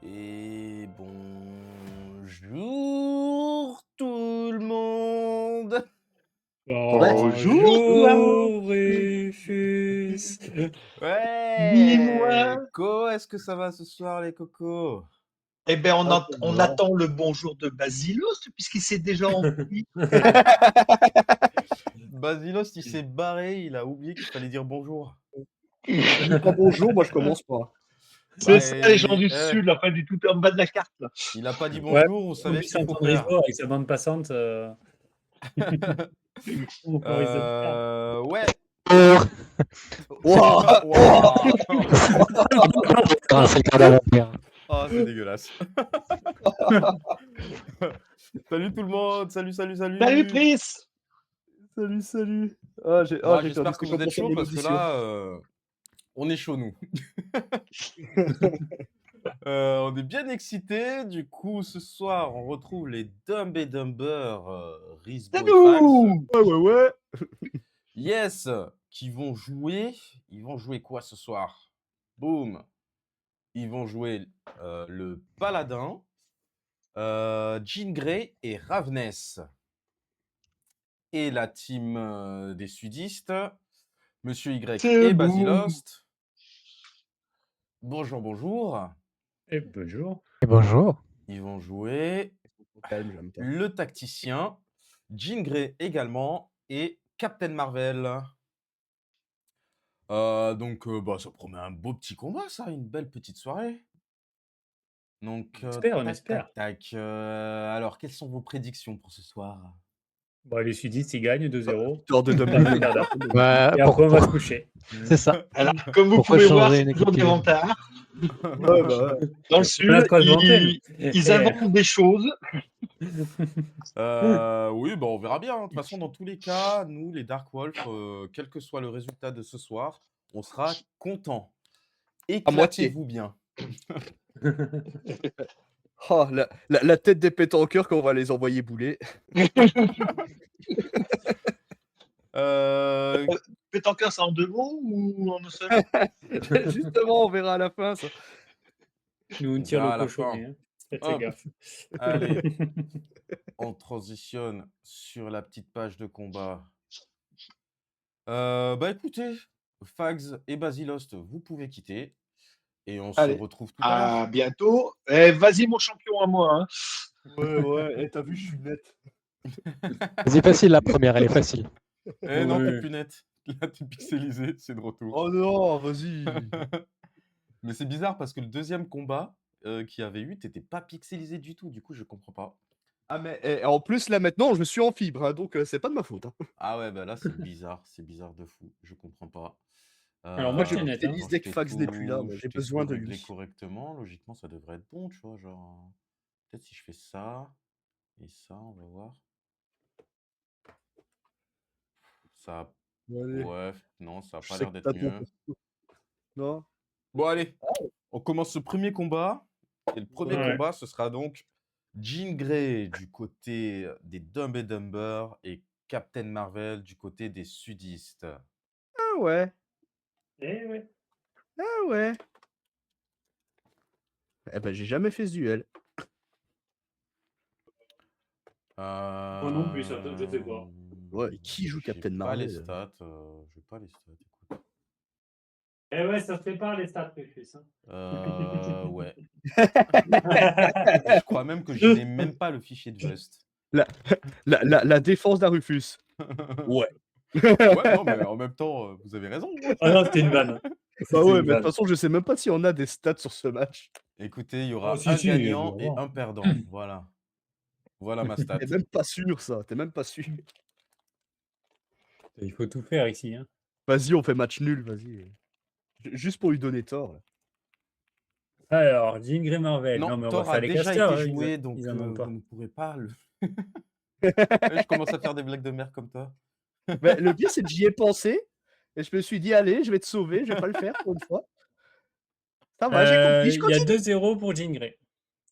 Et bonjour tout le monde. Ouais. Bonjour toi! Bonjour Rufus. Ouais, Dis-moi! comment est-ce que ça va ce soir les cocos? Eh ben, Ah, ça on va. attend le bonjour de Basilos puisqu'il s'est déjà enfui. Basilos, il s'est barré, il a oublié qu'il fallait dire bonjour. S'il dit pas bonjour, moi je commence pas. C'est Bah, ça les gens du sud, là, enfin du tout en bas de la carte là. il a pas dit Ouais, bonjour, vous on savez ce puisse qu'il faut entendre faire. Iso avec sa bande passante. Encore ils aiment faire. Ouais. Wouah! Ouah. Ah, c'est le quart d'heure d'enfer. Oh, c'est dégueulasse. Salut tout le monde, salut, salut, Salut salut. Pris! Salut, salut. Ah, j'ai Bon, perdu j'espère que vous êtes 50% de chaud mon parce que audition. là, on est chaud nous. On est bien excités. Du coup, ce soir, on retrouve les Dumb et Dumber, C'est Risbo et Fax. nous! Ouais, ouais, ouais. Yes, qui vont jouer. Ils vont jouer quoi ce soir? Boum. Ils vont jouer le Paladin, Jean Grey et Ravness. Et la team des sudistes, Monsieur Y C'est et nous! Basilost. Bonjour, bonjour. Et bonjour. Et bonjour. Ils vont jouer Calme, j'aime pas. le tacticien, Jean Grey également et Captain Marvel. Donc, bah, ça promet un beau petit combat, ça, une belle petite soirée. Donc, On tac, espère. tac, tac. Alors, quelles sont vos prédictions pour ce soir? Bon, les sudistes, ils gagnent 2-0. Victoire de Dernier WWE. quart d'heure. Ouais, Et après, on va se coucher. c'est ça. Alors, comme vous Pourquoi pouvez voir, changer c'est une toujours équipe des qui gagne? vantards. Ouais, bah ouais. Dans le Voilà sud, de quoi se vanter, nous. ils inventent des choses. Oui, bah, on verra bien, hein. De toute façon, dans tous les cas, nous, les Dark Wolf, quel que soit le résultat de ce soir, on sera contents. À moitié. Éclatez-vous bien. Oh, la tête des pétanqueurs quand on va les envoyer bouler. Pétanqueur, c'est en deux mots ou en un seul? Justement, on verra à la fin ça. Nous, on On tire le verra à la cochonnet. fin. Hein. Faites Hop, gaffe. allez, on transitionne sur la petite page de combat. Bah, écoutez, Fags et Basilost, vous pouvez quitter et on se Allez, retrouve tout à à l'heure. bientôt. Eh, vas-y mon champion à moi, hein. Ouais, ouais. Et t'as vu, je suis net. Vas-y, facile, la première, elle est facile. Eh non, t'es Ouais. plus net. Là, t'es pixelisé, c'est de retour. Oh non, vas-y. Mais c'est bizarre parce que le deuxième combat qu'il y avait eu, t'étais pas pixelisé du tout. Du coup, je comprends pas. Ah, mais en plus, là maintenant, je me suis en fibre, hein, donc c'est pas de ma faute. Hein. Ah ouais, bah là, c'est bizarre de fou. Je comprends pas. Alors, moi, Moi, je j'étais net. Hein. pixelise Quand dès que Fax n'est plus là. je J'ai t'ai besoin tout de réglé lui. correctement, logiquement, ça devrait être bon, tu vois. Genre, peut-être si je fais ça et ça, on va voir. Ça, Allez, ouais, non, ça a je pas sais l'air que d'être t'as ton mieux. perso. Non? Bon, allez, on commence ce premier combat. Et le premier Ouais. combat, ce sera donc Jean Grey du côté des Dumb et Dumber et Captain Marvel du côté des sudistes. Ah ouais, Eh ouais. ah ouais. Eh ben, j'ai jamais fait ce duel. Moi non plus, ça, je sais pas. Ouais, et qui joue J'ai Captain pas les Marvel? stats. J'ai pas les stats, écoute. Eh ouais, ça se prépare les stats, Rufus. Hein. Ouais. Je crois même que je n'ai même pas le fichier de Rust. La défense d'Arufus. Ouais. Ouais, non, mais en même temps, vous avez raison. Ah non, c'était une vanne. Bah C'était ouais, une mais de toute vanne. façon, je sais même pas si on a des stats sur ce match. Écoutez, il y Oh, aura si, un si, il gagnant doit et avoir. un perdant. Voilà. Voilà ma stat. T'es même pas sûr, ça. T'es même pas sûr. Il faut tout faire ici. Hein. Vas-y, on fait match nul, vas-y. Juste pour lui donner tort. Là. Alors, Jean Grey Marvel. Non, Non, mais on va Thor a faire les déjà casteurs. été Hein, joué, ils donc en ont vous pas. ne pourrez pas le. Ouais, je commence à faire des blagues de merde comme toi. Mais le pire, c'est que j'y ai pensé. Et je me suis dit, allez, je vais te sauver, je vais pas le faire pour une fois. Ça va, j'ai compris, je Il y a continue. 2-0 pour Jean Grey.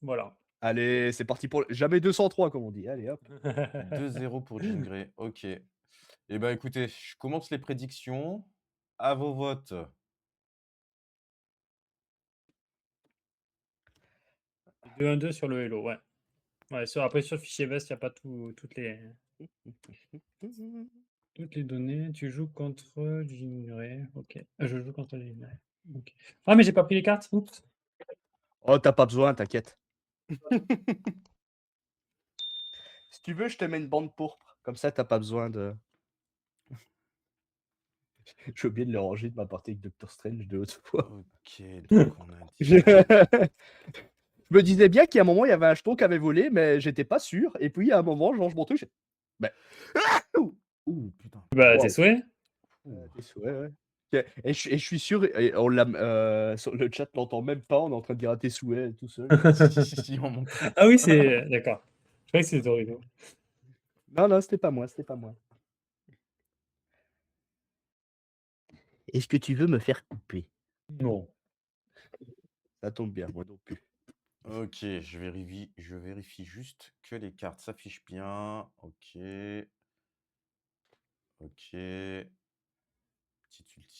Voilà. Allez, c'est parti pour. Jamais 203, comme on dit. Allez, hop. 2-0 pour Jean Grey. Ok. Eh ben, écoutez, je commence les prédictions. À vos votes. 2-1-2 sur le Hello, ouais. Ouais, après, sur le fichier Vest, il n'y a pas toutes les données. Tu joues contre Gingré. Ok. Je joue contre Gingré. Ok. Ah, mais j'ai pas pris les cartes. Oups. Oh, t'as pas besoin, t'inquiète. Si tu veux, je te mets une bande pourpre. Comme ça, t'as pas besoin de. J'ai oublié de le ranger de ma partie avec Doctor Strange de haute fois. Ok, donc on a Je... dit. je me disais bien qu'il y a un moment, il y avait un jeton qui avait volé, mais j'étais pas sûr. Et puis, à un moment, je range mon truc. Ben... Ouh, putain. Bah, Wow. tes souhaits. Tes souhaits, ouais. Et je suis sûr, et on l'a, sur le chat l'entend même pas, on est en train de dire à tes souhaits tout seul. Si, on manque. Ah oui, c'est. D'accord. Je croyais que c'était Torino. Non, non, c'était pas moi, c'était pas moi. Est-ce que tu veux me faire couper? Non. Ça tombe bien, moi non plus. Ok, je vérifie juste que les cartes s'affichent bien. Ok. Ok. Petite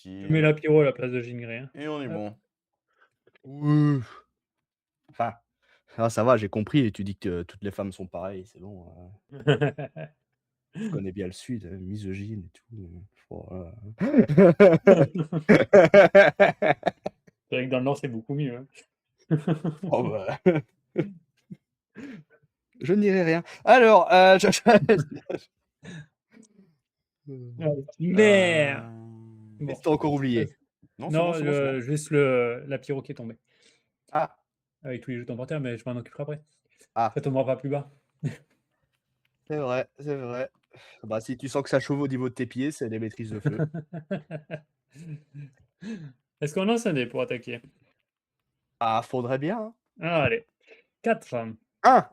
Je mets ultime. la pyro à la place de Gingré. Hein. Et on est bon. Ouais. Enfin, ça va, j'ai compris. Et tu dis que toutes les femmes sont pareilles, c'est bon. Je connais bien le Sud, misogyne et tout. Oh, C'est vrai que dans le Nord, c'est beaucoup mieux. Hein. oh, bah. Je ne dirai rien. Alors, Merde. Bon. Qu'est-ce que t'as encore oublié? Non, c'est Non, bon, c'est bon, c'est bon. juste la pyro qui est tombée. Ah, Avec tous les jetons par terre, mais je m'en occuperai après. ah, Ça tombera pas plus bas. c'est vrai, c'est vrai. Bah, si tu sens que ça chauffe au niveau de tes pieds, c'est des maîtrises de feu. Est-ce qu'on lance un dé pour attaquer? Ah, faudrait bien. Hein. Ah, allez. 4. Ah,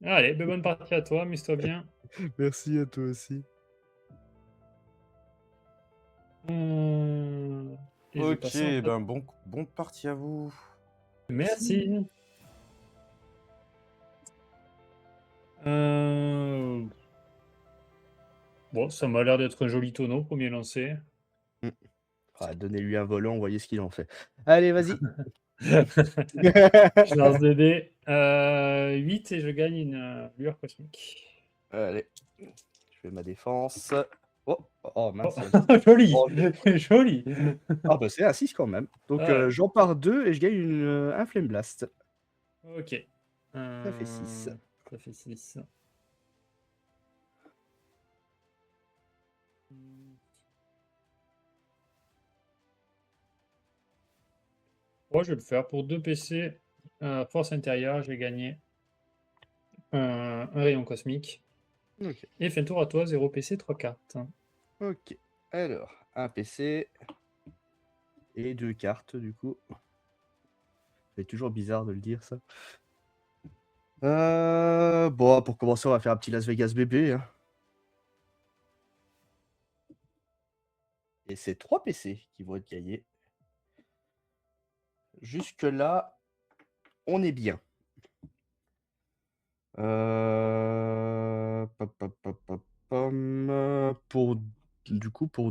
Allez, bonne partie à toi, amuse-toi bien. merci à toi aussi. Et je vais Ok, passer en ben bon partie à vous. Merci. Bon, ça m'a l'air d'être un joli tonneau, premier lancé. Ah, donnez-lui un volant, voyez ce qu'il en fait. Allez, vas-y. Je lance 2 dés. 8 et je gagne une lueur cosmique. Allez, je fais ma défense. Oh, oh mince. Joli, Oh, joli. ah bah c'est un 6 quand même. Donc Ouais. j'en pars 2 et je gagne un Flame Blast. Ok. Ça fait 6. Ça fait 6. Moi, je vais le faire pour 2 PC. Force intérieure, je vais gagner un rayon cosmique. Ok. Et fin de tour à toi, 0 PC, 3 cartes. Ok. Alors, un PC et 2 cartes du coup. C'est toujours bizarre de le dire ça. Bon, pour commencer, on va faire un petit Las Vegas bébé. Hein. Et c'est 3 PC qui vont être gagnés. Jusque-là, on est bien. Pour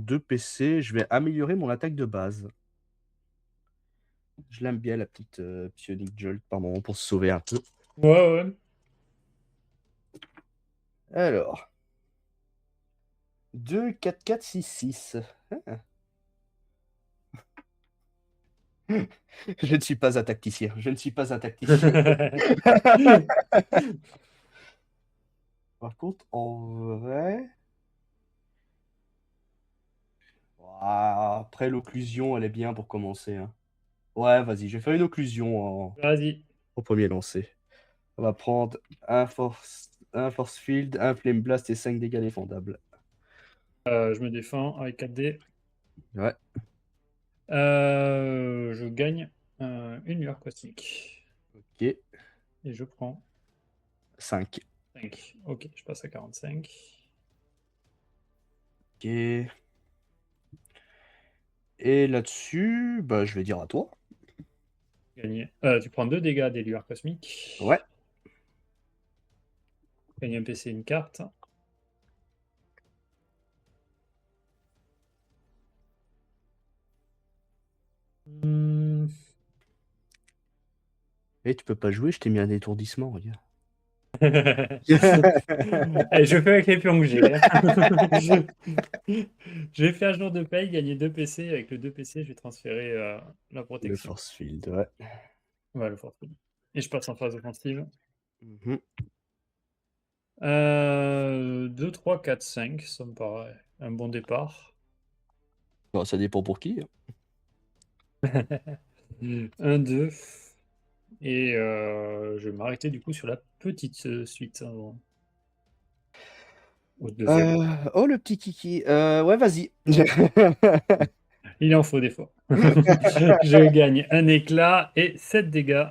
2 PC, je vais améliorer mon attaque de base. Je l'aime bien, la petite Psionic Jolt par moment pour se sauver un peu. Ouais, ouais. Alors. 2, 4, 4, 6, 6. Ah. Je ne suis pas un tacticien. Je ne suis pas un tacticien. Par contre, en vrai. Après, l'occlusion, elle est bien pour commencer. Hein. Ouais, vas-y, je vais faire une occlusion Vas-y. au premier lancer. On va prendre un force field, un flame blast et 5 dégâts défendables. Je me défends avec 4 dés. Ouais. Je gagne une lueur cosmique. Ok. Et je prends 5. 5. Ok, je passe à 45. Ok. Et là-dessus, bah, je vais dire à toi. Gagner. Tu prends 2 dégâts des lueurs cosmiques. Ouais. Gagne un PC, une carte. Eh, tu peux pas jouer, je t'ai mis un étourdissement, regarde. Allez, je fais avec les pions que j'ai. Hein. J'ai fait un jour de paye, gagner 2 PC. Avec le 2 PC, je vais transférer la Le protection. force field, ouais. Ouais, le forfait. Et je passe en phase offensive. Mhm. 2, 3, 4, 5, ça me paraît un bon départ. Bon, ça dépend pour qui. 1, 2. Et je vais m'arrêter du coup sur la petite suite. Au deuxième. Oh, le petit kiki. Ouais, vas-y. Il en faut des fois. Je gagne un éclat et 7 dégâts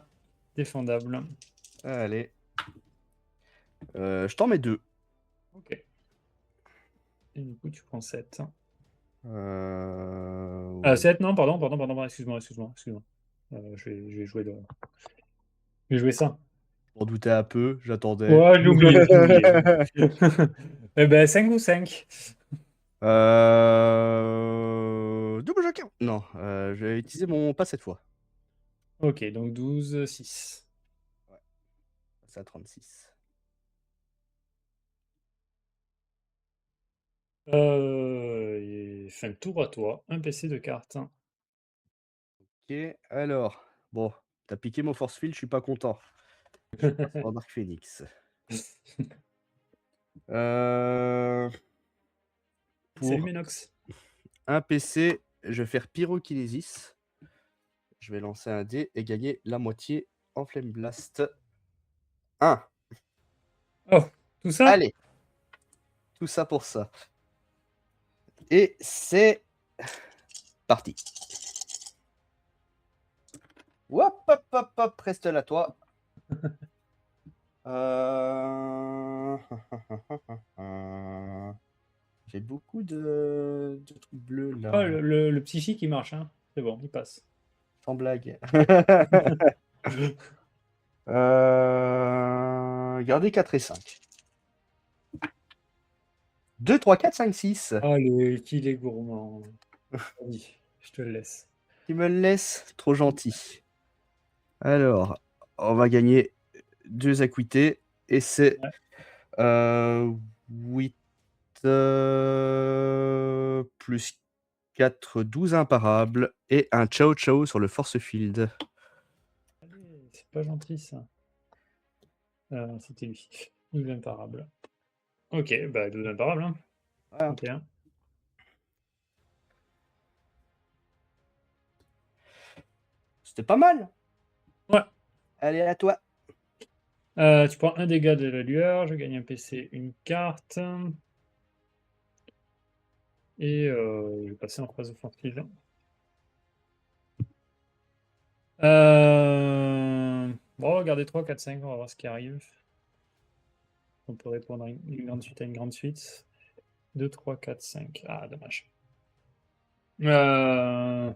défendables. Allez. Je t'en mets 2. Ok. Et du coup, tu prends 7. 7, non, pardon, excuse-moi. Je vais jouer je vais jouer ça. Je m'en doutais un peu, j'attendais. Ouais, j'ai oublié. Eh ben, 5 ou 5. Double joker. Non, je vais utiliser mon pas cette fois. Ok, donc 12, 6. C'est à 36. Et fin de tour à toi. Un PC de cartes. Ok, alors. Bon, t'as piqué mon force field, je suis pas content. Je passe par Dark Phoenix. Salut Pour Menox. un PC, je vais faire Pyrokinésis. Je vais lancer un dé et gagner la moitié en Flame Blast. 1. Oh, tout ça? Allez. Tout ça pour ça. Et c'est parti. Hop, hop, hop, hop, reste là, toi. J'ai beaucoup de trucs bleus là. Oh, le psychique, il marche, hein. C'est bon, il passe. Sans blague. Gardez 4 et 5. 2, 3, 4, 5, 6. Allez, qu'il est gourmand. Vas-y, je te le laisse. Tu me le laisses, trop gentil. Alors, on va gagner 2 acuités et c'est Ouais. 8 plus 4, 12 imparables et un ciao ciao sur le force field. Allez, c'est pas gentil ça. C'était lui. 12 imparables. Ok, bah 12 imparables. Hein. Voilà. 31. C'était pas mal. Ouais. Allez, à toi. Tu prends un dégât de la lueur, je gagne un PC, une carte. Et je vais passer en phase offensive. Bon, regardez 3, 4, 5, on va voir ce qui arrive. On peut répondre à une grande suite à une grande suite. 2, 3, 4, 5. Ah, dommage. Je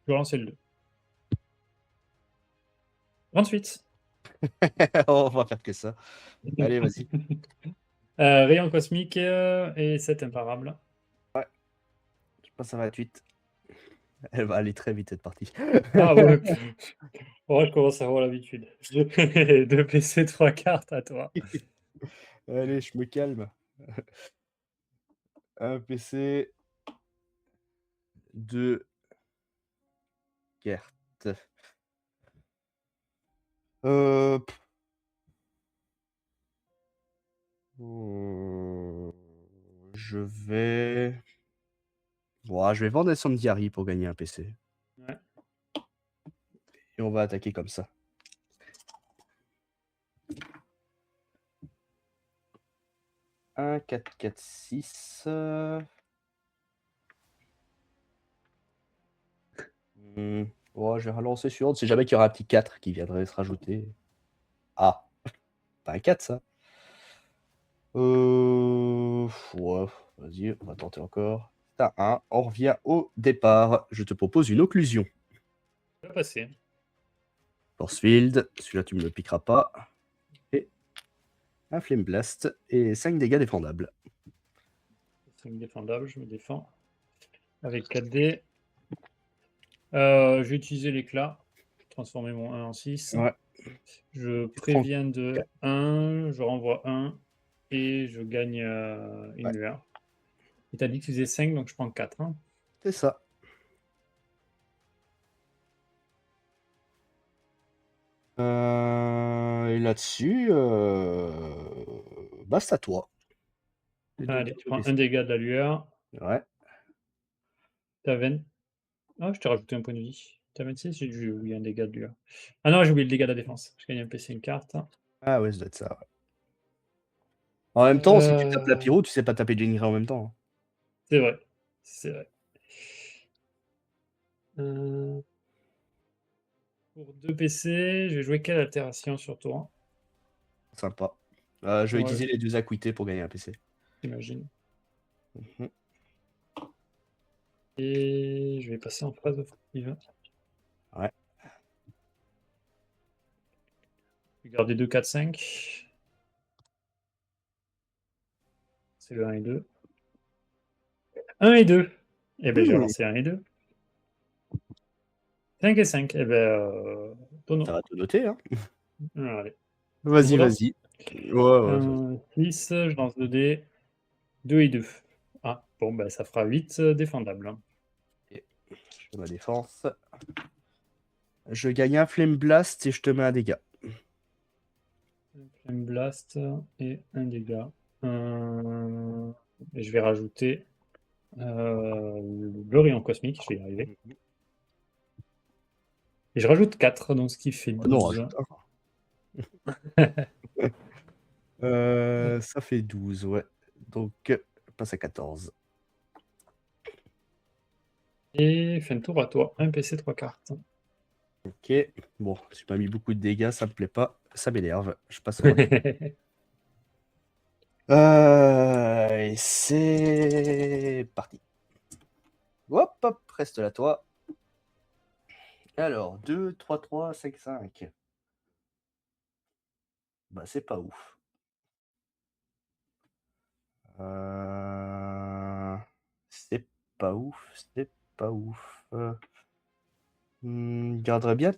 vais lancer le 2. Grande suite. On va faire que ça. Allez, vas-y. Rayon cosmique et 7 imparables. Je passe à 28. Elle va aller très vite cette partie. Ah ouais. Oh, je commence à avoir l'habitude. 2 PC, 3 cartes à toi. Allez, je me calme. Un PC. 2 cartes. Je vais. Bon, je vais vendre Incendiary pour gagner un PC. Ouais. Et on va attaquer comme ça. Un 4, 4, 6. Oh, je vais relancer sur on ne sait jamais qu'il y aura un petit 4 qui viendrait se rajouter. Ah, pas un 4 ça. Ouais, vas-y, on va tenter encore. C'est un 1. On revient au départ. Je te propose une occlusion. Ça va passer. Force Field, celui-là tu me le piqueras pas. Et un Flame Blast et 5 dégâts défendables. 5 défendables, je me défends. Avec 4 dés. Je vais utiliser l'éclat. transformer mon 1 en 6. Ouais. Je Tu prends préviens de 1, je renvoie 1 et je gagne une Ouais. lueur. Et t'as dit que tu faisais 5, donc je prends 4. Hein. C'est ça. Et là-dessus, bah, c'est à toi. Les deux Allez, cartes tu prends de un dégât de la lueur. Ouais. T'as 20. Ah, je t'ai rajouté un point de vie. T'as 26, j'ai oublié un dégât de lueur. Ah non, j'ai oublié le dégât de la défense. Je gagne un PC, une carte. Ah ouais, ça doit être ça, ouais. En même temps, si tu tapes la Euh, pyro, tu sais pas taper Jenny en même temps, hein. C'est vrai. C'est vrai. Pour 2 PC, je vais jouer quelle altération sur toi? Sympa. Je vais Ouais, utiliser les 2 acuités pour gagner un PC. j'imagine. Mhm. Et je vais passer en phase offensive. Ouais. Je vais garder 2, 4, 5. C'est le 1 et 2. 1 et 2. Eh ben j'ai relancé 1 et 2. 5 et 5. Eh ben, tonneau. Ça va te noter, hein. Allez. Vas-y, On relance. vas-y. Ouais. 6, je lance 2 dés. 2 et 2. Ah, bon, ben ça fera 8 défendable. Je fais ma défense. Je gagne un Flame Blast et je te mets un dégât. Flame Blast et un dégât. Et je vais rajouter le rayon cosmique, je vais y arriver. Et je rajoute 4, donc ce qui fait 12. Non, rajoute un. Ça fait 12, ouais. Donc, passe à 14. Et fin de tour à toi, un PC, 3 cartes. Ok. Bon, j'ai pas mis beaucoup de dégâts, ça me plaît pas. Ça m'énerve. Je passe au et c'est parti. Hop, hop, reste là, toi. Alors, 2, 3, 3, 5, 5. Bah, c'est pas ouf. C'est pas ouf, c'est pas ouf. Garderais bien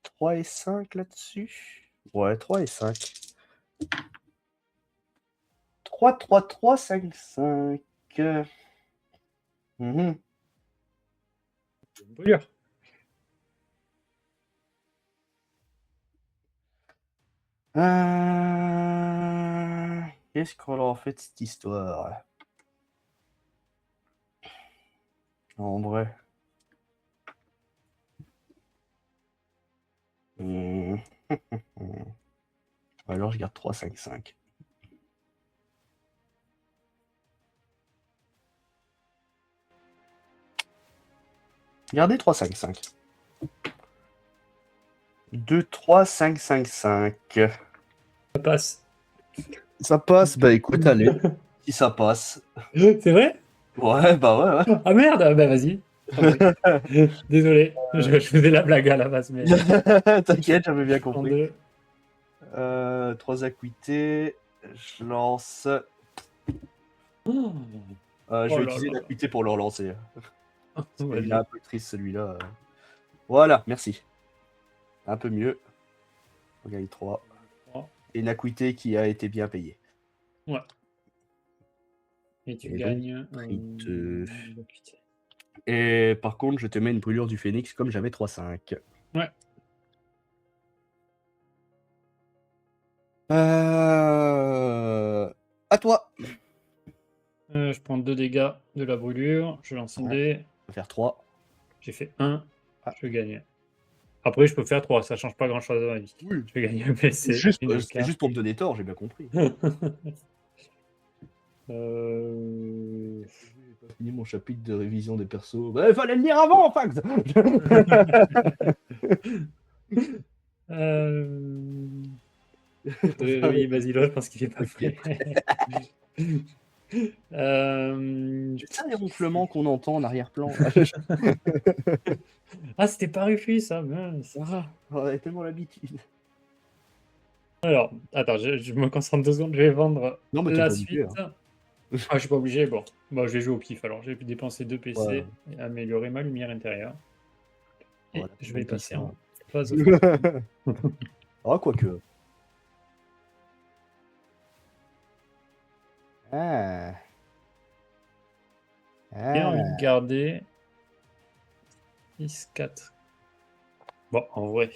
3 et 5 là-dessus. Ouais, 3 et 5. 3, 3, 3, 5, 5. Mhm. Une brûlure. Qu'est-ce qu'on leur a fait de cette histoire? En vrai. Alors je garde 3, 5, 5. Gardez 3, 5, 5. 2, 3, 5, 5, 5. Ça passe. Ça passe? Bah écoute, allez. Si ça passe. C'est vrai? Ouais, bah ouais. Ah merde, bah vas-y. Désolé, je faisais la blague à la base, mais. T'inquiète, j'avais bien En compris. 2. 3 acuités. Je lance. Je vais utiliser l'acuité pour le relancer. Il est un peu triste celui-là. Voilà, merci. Un peu mieux. On gagne 3. Et une acuité qui a été bien payée. Ouais. Et tu Et gagnes pris 2. une acuité. Et par contre, je te mets une brûlure du phénix comme j'avais 3-5. Ouais. À toi. Je prends 2 dégâts de la brûlure, je lance un dé. Je vais faire 3. J'ai fait 1, Ah. je gagne. Après, je peux faire 3, ça change pas grand chose à ma vie. Oui. Je vais gagner un PC. C'est juste pour me donner tort, j'ai bien compris. J'ai pas fini mon chapitre de révision des persos. Bah, il fallait le lire avant, en fact. Oui, Basilo, je pense qu'il est pas prêt. C'est ça les ronflements qu'on entend en arrière-plan. Ah, c'était pas Rufus, ça, mince. On avait tellement l'habitude. Alors, attends, je me concentre 2 secondes, je vais vendre Non, mais t'es la pas suite. obligé, hein. Ah, je suis pas obligé, bon. Bon, je vais jouer au pif alors. J'ai dépensé 2 PC Ouais. et améliorer ma lumière intérieure. Et Voilà, je vais bon passer PC, en Pas The Force. Ah, quoique. Ah. J'ai envie de Ah. garder 6-4. Bon, en vrai.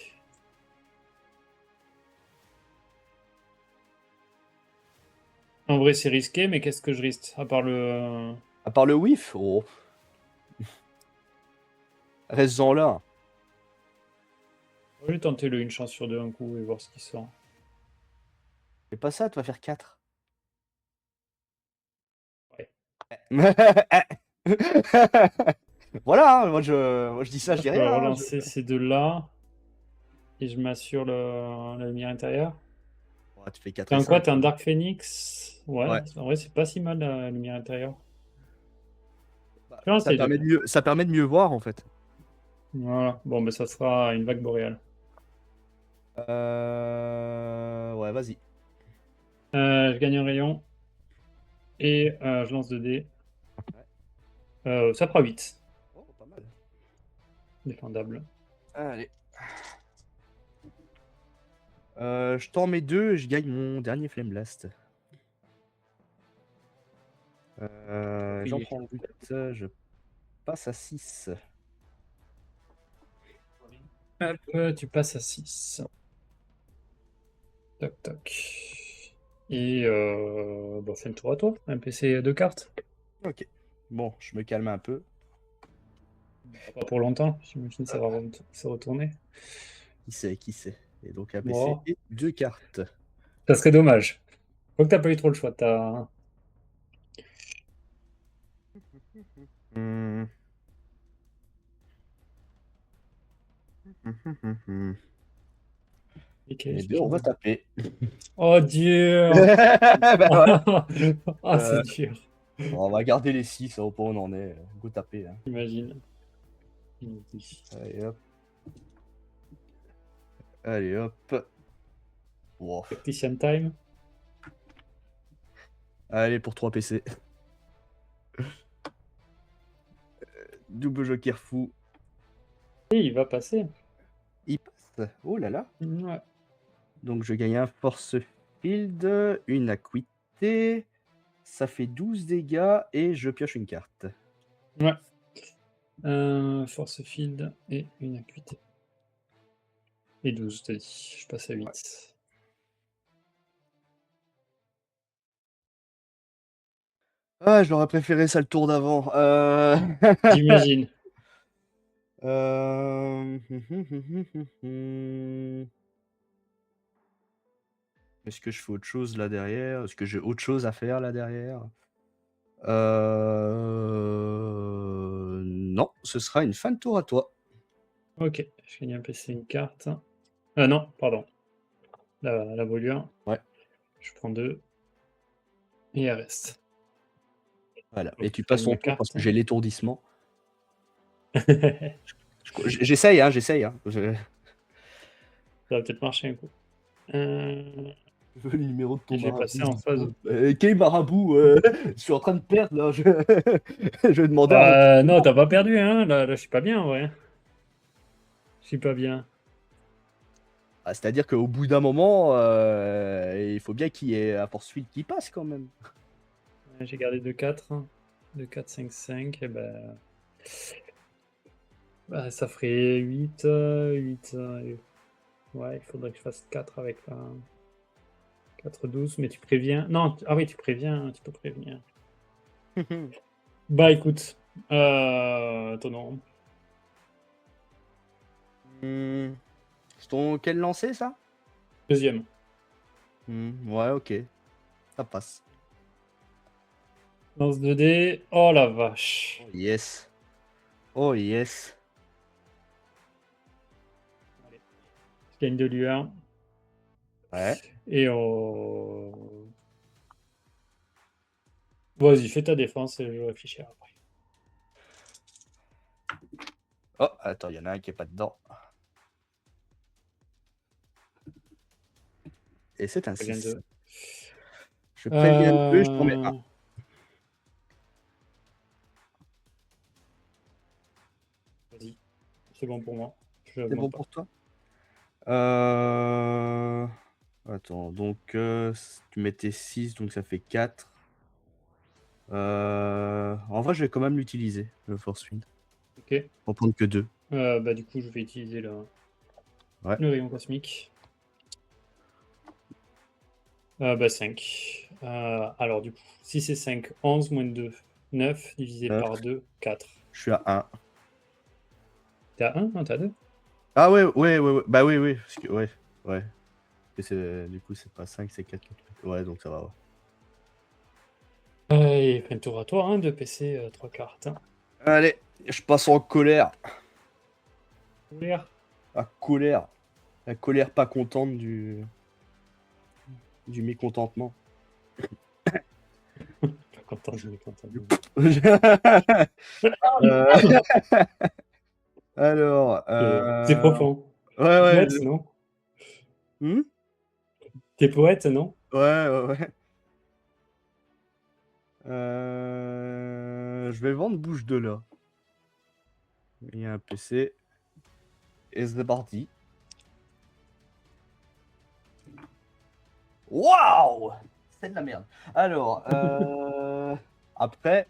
En vrai, c'est risqué, mais qu'est-ce que je risque? À part le. À part le whiff, oh. Reste-en là. Je vais tenter le une chance sur deux un coup et voir ce qui sort. Fais pas ça, tu vas faire 4. Ouais. Voilà, hein, moi je dis ça, je Je dis peux rien. Hein, relancer ces deux-là et je m'assure la lumière intérieure. Ouais, tu fais 4 T'es et un quoi? 5. T'es un Dark Phoenix? Ouais, Ouais. en vrai, c'est pas si mal la lumière intérieure. Bah, Je vais lancer les deux. ça permet de mieux voir en fait. Voilà. Bon, ben ça sera une vague boréale. Ouais, vas-y. Je gagne un rayon et je lance 2 dés. Ça fera 8. Oh, pas mal. Défendable. Allez. Je t'en mets 2 et je gagne mon dernier Flame Blast. J'en Oui. prends 8, je passe à 6. Hop, tu passes à 6. Toc, toc. Et bah, fais le tour à toi. Un PC 2 cartes. Ok. Bon, je me calme un peu. Pas pour longtemps. J'imagine que ça va se retourner. Qui sait, qui sait. Et donc un PC Bon. et 2 cartes. Ça serait dommage. Faut que t'as pas eu trop le choix. T'as... Hmm. Eh bien, on va taper. Oh dur. Bah, voilà. Ah, c'est dur. On va garder les 6 au point où on en est. Go taper. Hein. Imagine. Allez hop. Allez hop. Wow. Tactician time. Allez pour 3 PC. Double joker fou. Et il va passer. Il passe. Oh là là. Ouais. Donc je gagne un force field, une acuité. Ça fait 12 dégâts et je pioche une carte. Ouais. Force field et une acuité. Et 12, t'as dit. Je passe à 8. Ouais. Ah, j'aurais préféré ça le tour d'avant. J'imagine. Est-ce que je fais autre chose là derrière? Est-ce que j'ai autre chose à faire là derrière? Non, ce sera une fin de tour à toi. Ok, je gagne un PC, une carte. Ah non, pardon. La voilure. Ouais. Je prends 2. Et elle reste. Voilà. Donc, Et tu je gagne passes ton ma tour parce carte. que j'ai l'étourdissement. J'essaye, hein, j'essaye. Hein. Ça va peut-être marcher un coup. Je veux le numéro de ton J'ai marabout. passé en phase. Quel marabout je suis en train de perdre là. Je vais demander à mon... Non, t'as pas perdu, hein. Là, je suis pas bien, en vrai. Je suis pas bien. Ah, c'est-à-dire qu'au bout d'un moment, il faut bien qu'il y ait un poursuite qui passe quand même. J'ai gardé 2-4. 2-4, 5-5. Et ben... Bah, ça ferait 8. 8. Ouais, il faudrait que je fasse 4 avec la... 4-12, mais tu préviens. Non, ah oui, tu préviens, tu peux prévenir. Bah écoute, étonnant. C'est ton quel lancer ça? Deuxième. Ouais, ok. Ça passe. Lance 2D. Oh la vache. Oh yes. Oh yes. Je gagne de lueur. Ouais. Et on... Vas-y, fais ta défense et je réfléchirai après. Oh, attends, il y en a un qui est pas dedans. Et c'est un 6. Je préviens 2, je t'en mets 1. Vas-y, c'est bon pour moi. C'est bon pour toi? Attends, donc tu mettais 6, donc ça fait 4. En vrai, je vais quand même l'utiliser, le Force Wind. Ok. Pour prendre que 2. Bah, du coup, je vais utiliser Ouais. le rayon cosmique. Bah, 5. Alors, du coup, si c'est 5, 11 moins 2, 9 divisé 9. par 2, 4. Je suis à 1. T'es à 1? Non, t'es à 2? Ah ouais. Bah oui. Parce que, ouais. Et du coup, c'est pas 5, c'est 4. Ouais, donc ça va. Ouais. Et fin de tour à toi, hein, 2 PC, 3 cartes. Hein. Allez, je passe en colère. Ouvrir. À colère. La colère pas contente du mécontentement. Pas content, je suis content. Alors. C'est profond. Ouais. Poète, non? Hmm. T'es poète, non? Ouais. Je vais vendre bouche de là. Il y a un PC. Et c'est parti. Waouh! C'est de la merde. Alors, après.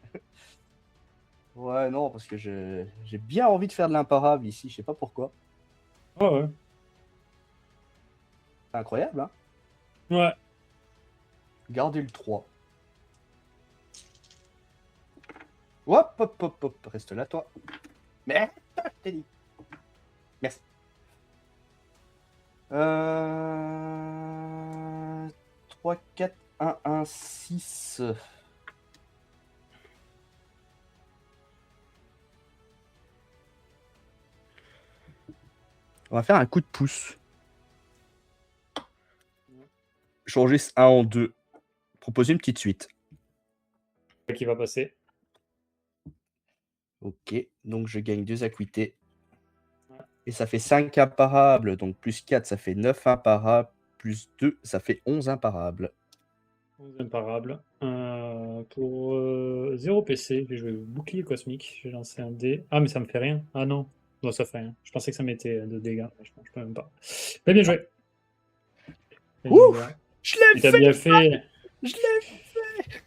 Ouais, non, parce que j'ai bien envie de faire de l'imparable ici, je sais pas pourquoi. Ouais. C'est incroyable, hein? Ouais. Gardez le 3. Hop. Reste là, toi. Mais, je t'ai dit. Merci. 3, 4, 1, 1, 6. On va faire un coup de pouce. Changer ce 1 en 2. Proposer une petite suite. Qui va passer. Ok, donc je gagne 2 acuités. Et ça fait 5 imparables. Donc plus 4, ça fait 9 imparables. Plus 2, ça fait 11 imparables. 11 imparables. Pour 0 PC, j'ai joué bouclier cosmique. J'ai lancé un dé. Ah, mais ça me fait rien. Ah non. Non, ça fait rien. Je pensais que ça mettait de dégâts. Je peux même pas. Mais bien joué. Ouh, je l'ai Et t'as fait. bien fait. Je l'ai fait.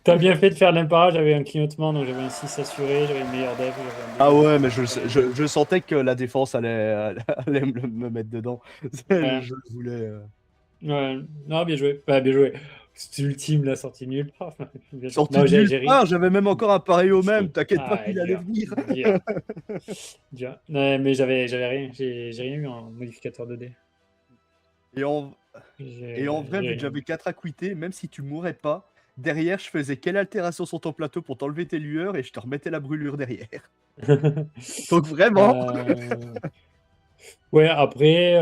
T'as bien fait de faire l'imparable. J'avais un clignotement, donc j'avais un 6 assuré. J'avais une meilleure dev. Ah ouais, mais je sentais que la défense allait me mettre dedans. Ouais. Je voulais. Ouais. Non, bien joué. Ouais, bien joué. C'est ultime, la sortie nulle part. Sorti Non, de j'ai nulle ri. part, j'avais même encore un pareil au même. T'inquiète pas Ah, qu'il allait venir. Dur. Ouais, mais j'avais rien. J'ai rien eu en modificateur de dés. Et en vrai, vu J'ai que j'avais 4 acuités, même si tu mourrais pas, derrière, je faisais quelle altération sur ton plateau pour t'enlever tes lueurs et je te remettais la brûlure derrière. Donc vraiment. Ouais, après,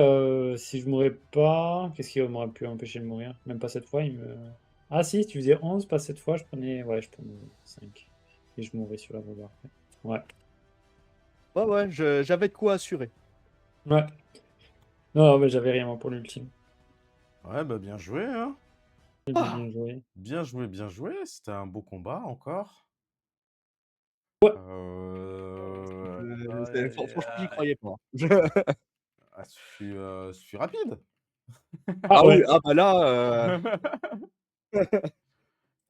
si je mourais pas, qu'est-ce qui m'aurait pu empêcher de mourir? Même pas cette fois, Ah si, tu faisais 11, pas cette fois, je prenais 5. Et je mourrais sur la voie après. Ouais. Ouais, j'avais de quoi assurer. Ouais. Non, mais j'avais rien moi, pour l'ultime. Ouais, bah bien joué, hein. Bien joué. Bien joué. C'était un beau combat encore. Ouais. Franchement, j'y croyais pas. Ah, je suis rapide. Ah oui, ouais. ah bah là.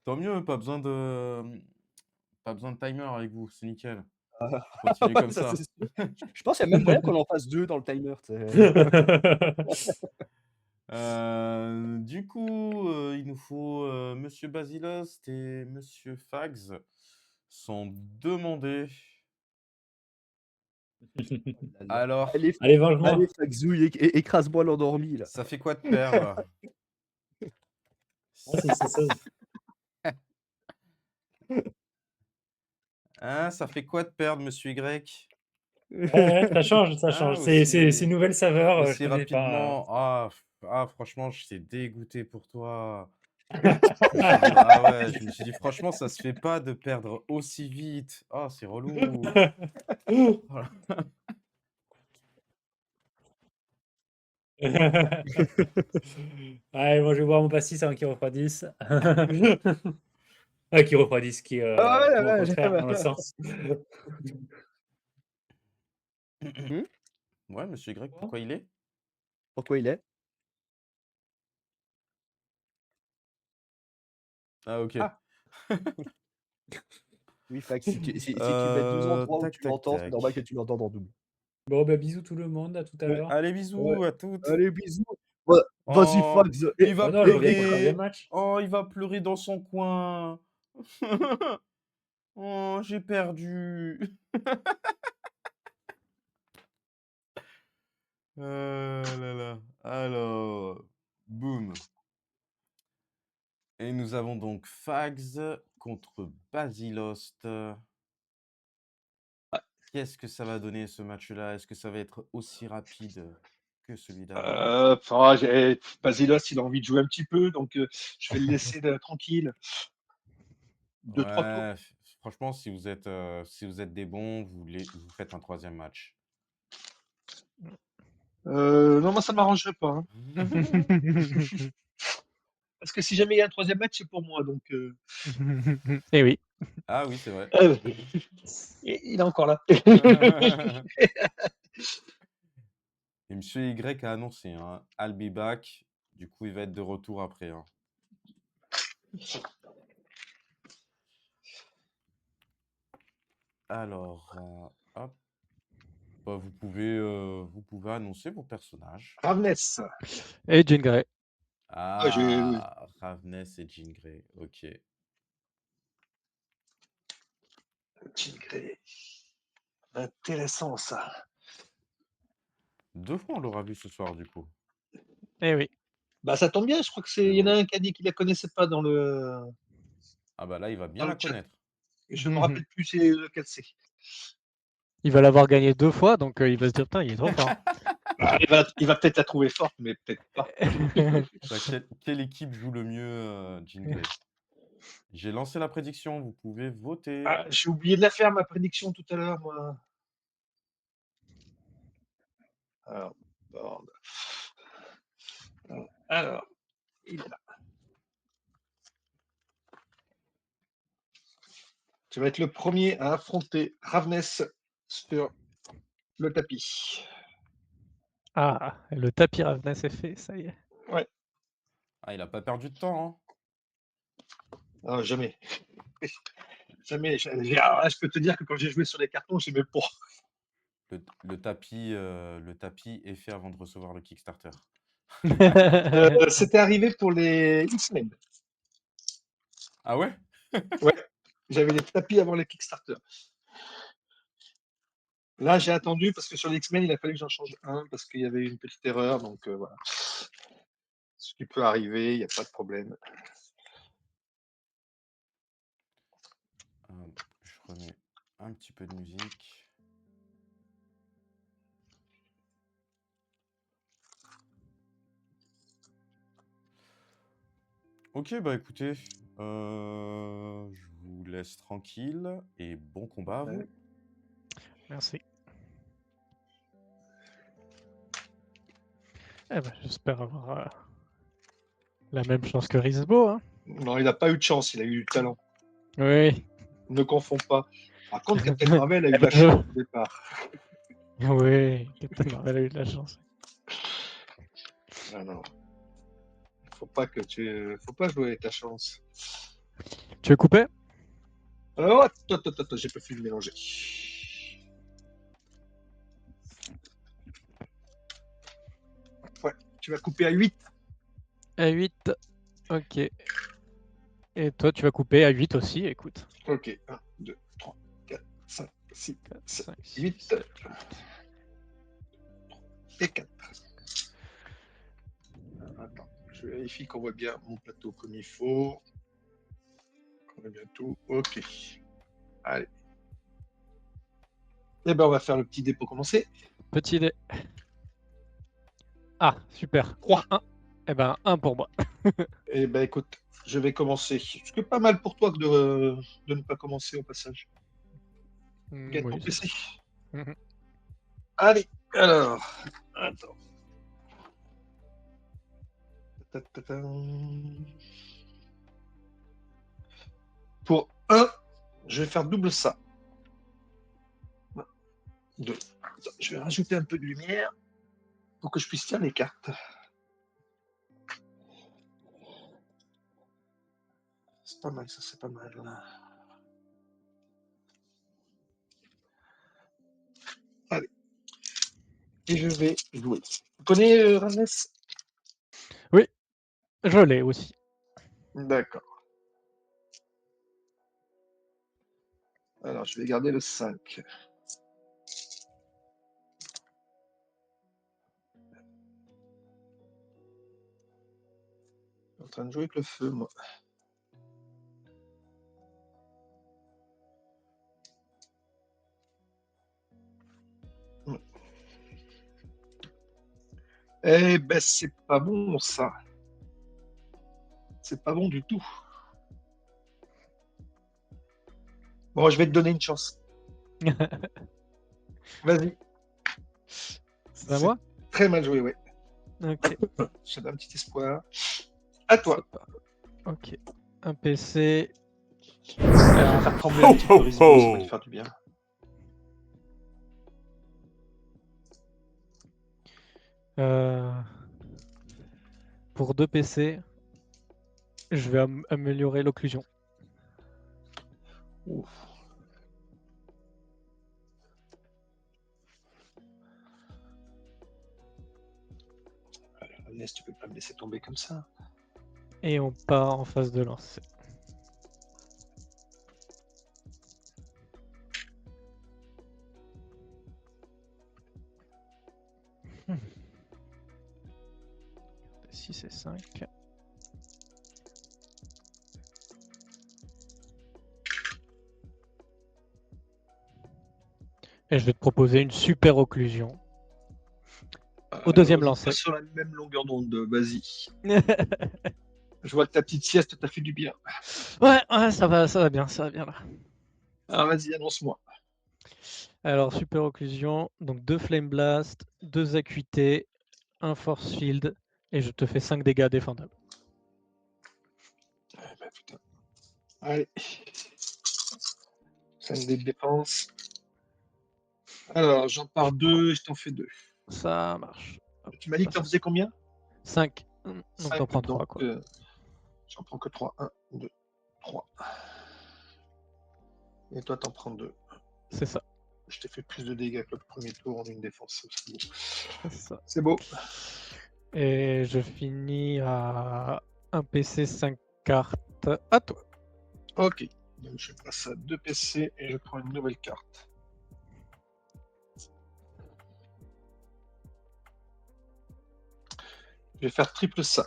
Tant mieux, pas besoin de timer avec vous, c'est nickel. Continuez comme ça. C'est sûr. Je pense qu'il y a même moyen qu'on en fasse 2 dans le timer. Du coup, il nous faut Monsieur Basilost et Monsieur Fags sont demandés. Alors, Allez, venge-moi. Allez, Fagzouille, écrase-moi l'endormi là. ça fait quoi de perdre? C'est ça. Hein, ça fait quoi de perdre, Monsieur Y? Ouais, ça change. Ah, C'est une nouvelle saveur. Je aussi connais pas. rapidement. Franchement, j'étais dégoûté pour toi. Ah ouais, je me suis dit, franchement, ça se fait pas de perdre aussi vite. Ah, c'est relou. Voilà. Allez, moi je vais boire mon pastis avant qu'il refroidisse. Qui refroidisse, qui Ah ouais, ou au ouais, contraire, dans le sens. Ouais, Monsieur Y, pourquoi il est? Pourquoi il est? Ah, OK. Ah! Oui, Fax, si tu mets 2 endroits où Tac, tu tac, l'entends, c'est normal que tac. tu l'entendes en double. Bon, bah, bisous tout le monde, à tout à l'heure. Allez, Ouais. bisous à toutes. Allez, bisous! Va vas-y Oh, Fax il et va Oh non, je reviens pour le 3e pleurer. match. Oh, il va pleurer dans son coin. Oh, j'ai perdu. Là là. Alors, boum. Et nous avons donc Fags contre Basilost. Qu'est-ce que ça va donner ce match-là? Est-ce que ça va être aussi rapide que celui d'avant? Basilos, il a envie de jouer un petit peu, donc je vais le laisser tranquille. 2-3 tours. Ouais, franchement, si vous êtes des bons, vous faites un 3e match. Non, moi, ça ne m'arrangerait pas. Hein. Parce que si jamais il y a un 3e match, c'est pour moi. Donc, Eh oui. Ah oui, c'est vrai. il est encore là. Et Monsieur Y a annoncé, hein, I'll be back. Du coup, il va être de retour après. Hein. Alors, hop. Bah, vous pouvez annoncer vos personnages. Ravness. Et Jean Grey. Ah, Ah, Ravness et Jean Grey. Ok. Jean Grey. Intéressant, ça. 2 fois, on l'aura vu ce soir, du coup. Eh oui. Bah, ça tombe bien, je crois il y en a un qui a dit qu'il la connaissait pas dans le Ah bah là, il va bien la chat. connaître. Et je me rappelle plus c'est lequel c'est. Il va l'avoir gagné 2 fois, donc il va se dire, putain, il est trop fort. Ah, il va peut-être la trouver forte, mais peut-être pas. Bah, quelle équipe joue le mieux Jean Grey? J'ai lancé la prédiction, vous pouvez voter. Ah, j'ai oublié de la faire, ma prédiction tout à l'heure, moi. Alors, board. Alors, il est là. Tu vas être le premier à affronter Ravness sur le tapis. Ah, le tapis Ravness est fait, ça y est. Ouais, Ah, il a pas perdu de temps, ah, jamais. Jamais. Alors là, je peux te dire que quand j'ai joué sur les cartons, j'aimais pas. hein. Le tapis est fait avant de recevoir le Kickstarter. C'était arrivé pour les X-Men. Ah ouais? Ouais, j'avais les tapis avant les Kickstarter. Là, j'ai attendu parce que sur les X-Men, il a fallu que j'en change un parce qu'il y avait une petite erreur. Donc voilà. Ce qui peut arriver, il n'y a pas de problème. Je remets un petit peu de musique. Ok, bah écoutez, je vous laisse tranquille et bon combat à vous. Ouais. Merci. Eh ben, j'espère avoir la même chance que Risbo. Hein. Non, il n'a pas eu de chance, il a eu du talent. Oui. Ne confonds pas. Par contre, Captain Marvel a eu de la chance au départ. Oui, Captain Marvel a eu de la chance. Ah non. Faut pas jouer avec ta chance. Tu veux couper? Oh, attends, j'ai pas fini de mélanger. Ouais, tu vas couper à 8. À 8. Ok. Et toi, tu vas couper à 8 aussi, écoute. Ok, 1, 2, 3, 4, 5, 6, 4, 7, 5, 6, 8 7, et 4. Attends, je vérifie qu'on voit bien mon plateau comme il faut. On a bien tout. Ok. Allez. Eh ben, on va faire le petit dé pour commencer. Petit dé. Ah, super. 3. 1. Eh ben, 1 pour moi. Eh ben, écoute, je vais commencer. Ce qui est pas mal pour toi que de ne pas commencer au passage. Get ton Oui, PC. Mhm. Allez, alors. Attends. Pour 1, je vais faire double ça. 2. Je vais rajouter un peu de lumière. pour que je puisse tirer les cartes. C'est pas mal, ça, c'est pas mal. Allez. Et je vais jouer. Tu connais Ramnes? Oui, je l'ai aussi. D'accord. Alors, je vais garder le 5. Je suis en train de jouer avec le feu, moi. Eh ben, c'est pas bon, ça. C'est pas bon du tout. Bon, je vais te donner une chance. Vas-y. C'est à moi? Très mal joué, ouais. Ok. Je te donne un petit espoir. À toi. Ça part. Ok. Un PC. Faire trembler un petit peu Risbo, ça va lui faire du bien. Pour 2 PC, je vais améliorer l'occlusion. Ouf. Alors, Agnès, tu peux pas me laisser tomber comme ça. Et on part en phase de lancer. Hmm. 6 et 5. Et je vais te proposer une super occlusion. Au deuxième On est lancer. pas sur la même longueur d'onde, vas-y. Je vois que ta petite sieste t'a fait du bien. Ouais, ça va bien, ça va bien là. Alors vas-y, annonce-moi. Alors, super occlusion, donc 2 Flame Blast, 2 acuités, 1 Force Field, et je te fais 5 dégâts défendables. Eh ben, putain. Allez. 5 dés de défense. Alors, j'en pars 2, je t'en fais 2. Ça marche. Hop, Tu m'as dit que t'en faisais combien? 5. Donc t'en 5, prends 3 quoi. J'en prends que 3. 1, 2, 3. Et toi, t'en prends 2. C'est ça. Je t'ai fait plus de dégâts que le premier tour en une défense. C'est beau. C'est ça. C'est beau. Et je finis à un PC 5 cartes. À toi. Ok. Donc, je passe à 2 PC et je prends une nouvelle carte. Je vais faire triple ça.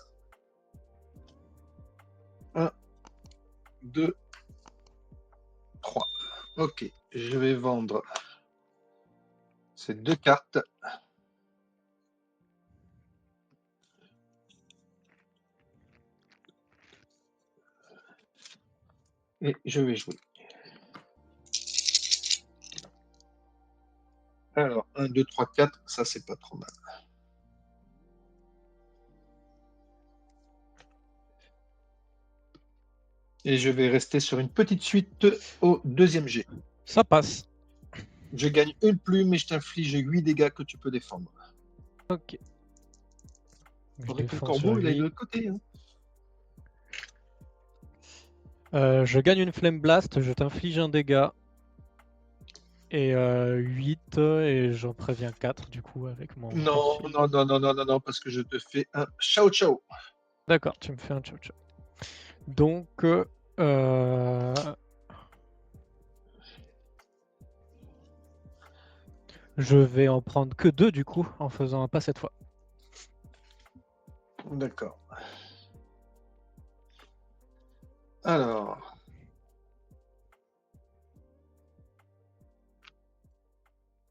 1, 2, 3. Ok. Je vais vendre ces 2 cartes. Et je vais jouer. Alors, 1, 2, 3, 4, ça c'est pas trop mal. Et je vais rester sur une petite suite au deuxième jet. Ça passe. Je gagne une plume et je t'inflige 8 dégâts que tu peux défendre. Ok. Je Faudrait que le défends corbeau sur il aille de 8. l'autre côté. Hein. Je gagne une Flame Blast, je t'inflige un dégât. Et 8, et j'en préviens 4 du coup avec mon Non, force field. non, non, non, non, non, non, parce que je te fais un ciao ciao. D'accord, tu me fais un ciao ciao. Donc, je vais en prendre que 2 du coup, en faisant un pas cette fois. D'accord. Alors.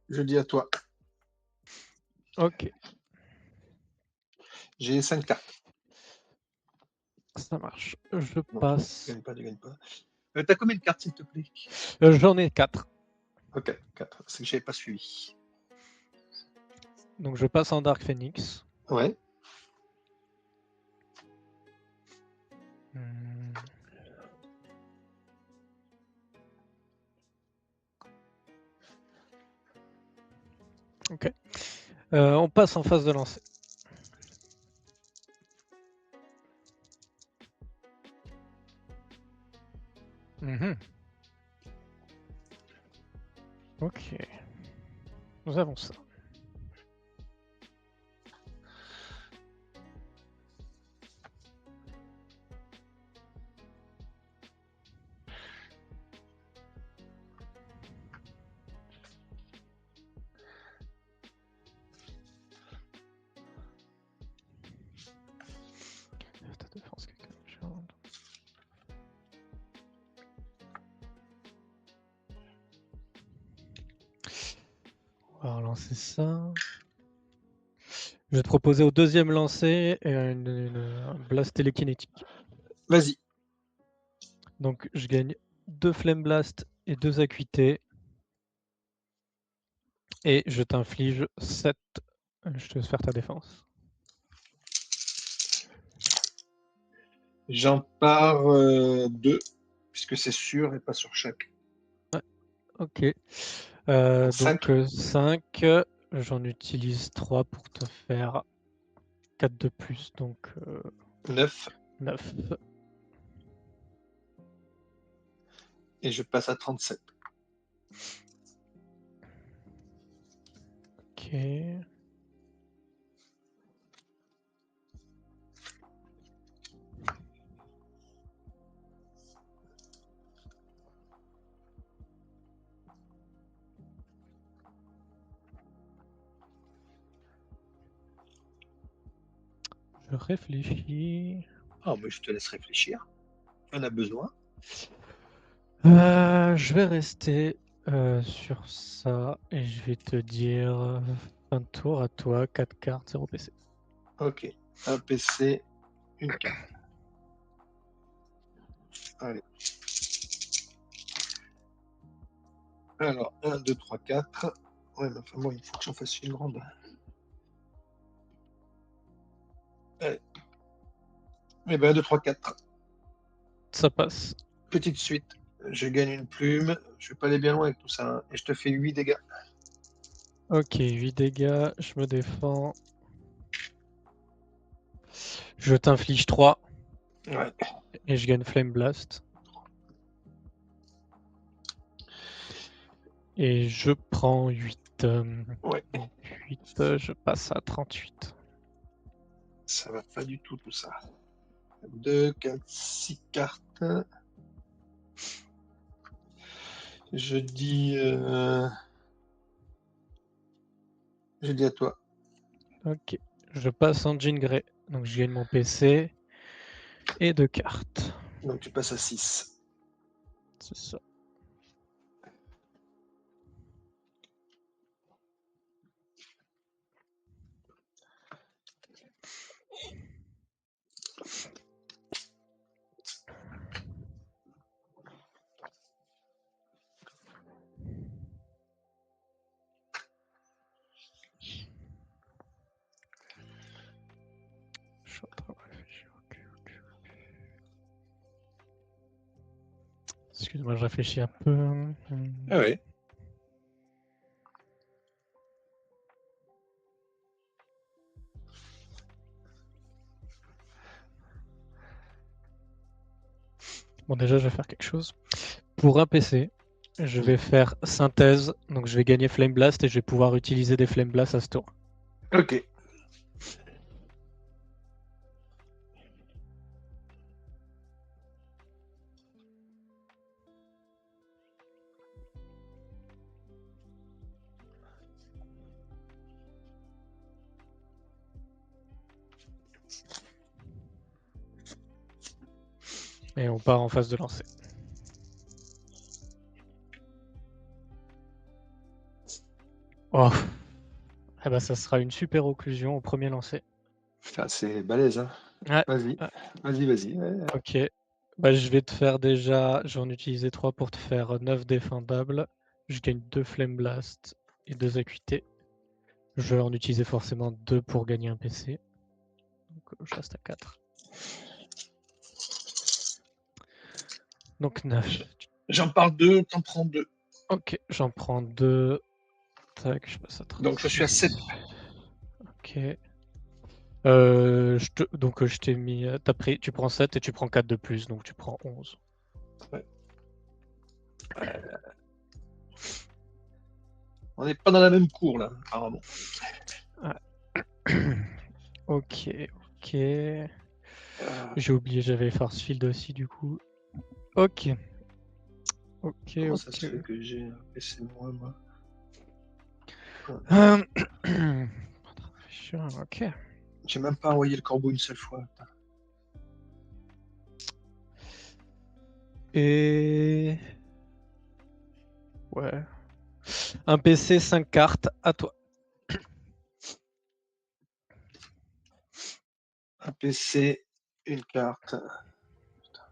Je dis à toi. Ok, J'ai 5 cartes. ça marche. Je Non, passe. tu gagnes pas, tu gagnes pas. T'as combien de cartes, s'il te plaît? J'en ai 4. Ok, 4. C'est que j'avais pas suivi. Donc je passe en Dark Phoenix. Ouais. Hmm. Ok. On passe en phase de lancer. Mhm. Ok. Nous avons ça. Ta défense, quelqu'un de méchant. On va relancer ça. Je vais te proposer au deuxième lancer un blast télékinétique. Vas-y. Donc je gagne 2 Flame Blast et 2 acuités. Et je t'inflige 7. Je te laisse faire ta défense. J'en pars 2, puisque c'est sûr et pas sur chaque. Ok. Cinq. Donc 5. J'en utilise 3 pour te faire 4 de plus. Donc 9. 9. Et je passe à 37. Ok. Je réfléchis. Ah, mais je te laisse réfléchir. Tu en as besoin. Je vais rester sur ça et je vais te dire fin de tour à toi, 4 cartes, 0 PC. Ok. Un PC, une carte. Allez. Alors, 1, 2, 3, 4. Ouais, mais enfin, bon, il faut que j'en fasse une grande. Allez. Eh ben, 1, 2, 3, 4. Ça passe. Petite suite. Je gagne une plume. Je vais pas aller bien loin avec tout ça. Hein. Et je te fais 8 dégâts. Ok, 8 dégâts, je me défends. Je t'inflige 3 Ouais. et je gagne Flame Blast. Et je prends 8. Ouais. Donc 8, je passe à 38. Ça va pas du tout ça. 2, 4, 6 cartes. Je dis à toi. Ok, je passe en Jean Grey. Donc je gagne mon PC et 2 cartes. Donc tu passes à 6. C'est ça. Je suis en train de réfléchir. Ok. Excuse-moi, je réfléchis un peu. Ah ouais. Bon, déjà, je vais faire quelque chose. Pour un PC, je vais faire synthèse. Donc, je vais gagner Flame Blast et je vais pouvoir utiliser des Flame Blast à ce tour. Ok. Et on part en phase de lancer. Oh. Eh ben, ça sera une super occlusion au premier lancer. Putain, c'est balèze. Hein. Ouais. Vas-y. Vas-y. Ouais. Ok. Bah, je vais te faire déjà. Je vais en utiliser 3 pour te faire 9 défendables. Je gagne 2 Flame Blast et 2 acuités. Je vais en utiliser forcément 2 pour gagner un PC. Donc je reste à 4. Donc 9. J'en parle 2, t'en prends 2. Ok, j'en prends 2. Tac, je passe à 36. Donc je suis à 7. Ok. Donc je t'ai mis. Tu prends 7 et tu prends 4 de plus, donc tu prends 11. On n'est pas dans la même cour là, apparemment. Ok, ok. J'ai oublié, j'avais Force Field aussi du coup. Ok. Ok, Comment ok. ça se fait que j'ai un PC moins, moi? Ok. J'ai même pas envoyé le corbeau une seule fois. Putain. Et. Ouais. Un PC, 5 cartes, à toi. Un PC, une carte. Putain.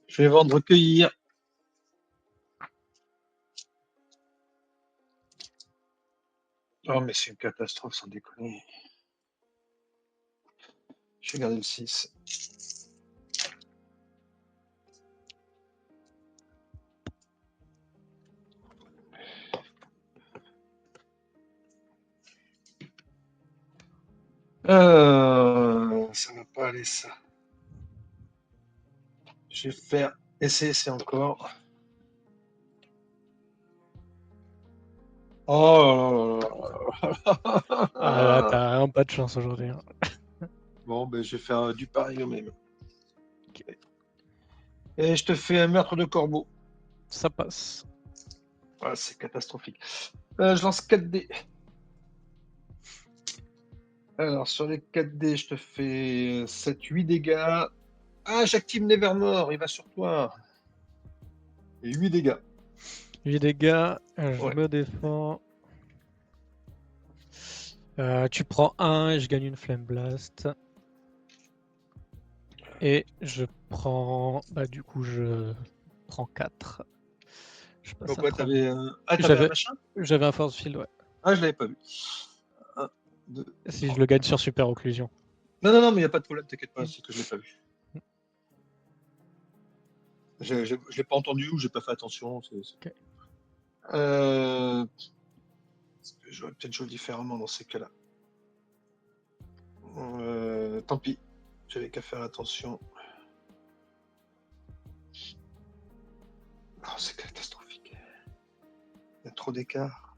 Je vais vendre recueillir. Oh, mais c'est une catastrophe, sans déconner. Je vais garder le 6. Ça va pas aller, ça. Je vais faire essayer encore. Oh là là là Ah là, là. t'as vraiment pas de chance aujourd'hui. Hein. Bon, ben, je vais faire du pareil au même. Ok. Et je te fais un meurtre de corbeau. Ça passe. Ah, c'est catastrophique. Je lance 4 dés. Alors, sur les 4 dés, je te fais 7-8 dégâts. Ah, j'active Nevermore, il va sur toi. Et 8 dégâts. 8 dégâts, je Ouais. me défends. Tu prends 1 et je gagne une Flame Blast. Et je prends. Bah, du coup, je prends 4. Je passe à Pourquoi 3. t'avais Ah, t'avais un J'avais machin? j'avais un Force Field, ouais. Ah, je l'avais pas vu. 1, 2. Si je le gagne sur Super Occlusion. Non, non, non, mais il n'y a pas de problème, t'inquiète pas, c'est que je l'ai pas vu. Je l'ai pas entendu ou j'ai pas fait attention. Ok. J'aurais peut-être joué différemment dans ces cas-là. Tant pis, j'avais qu'à faire attention. Oh, c'est catastrophique. Il y a trop d'écart.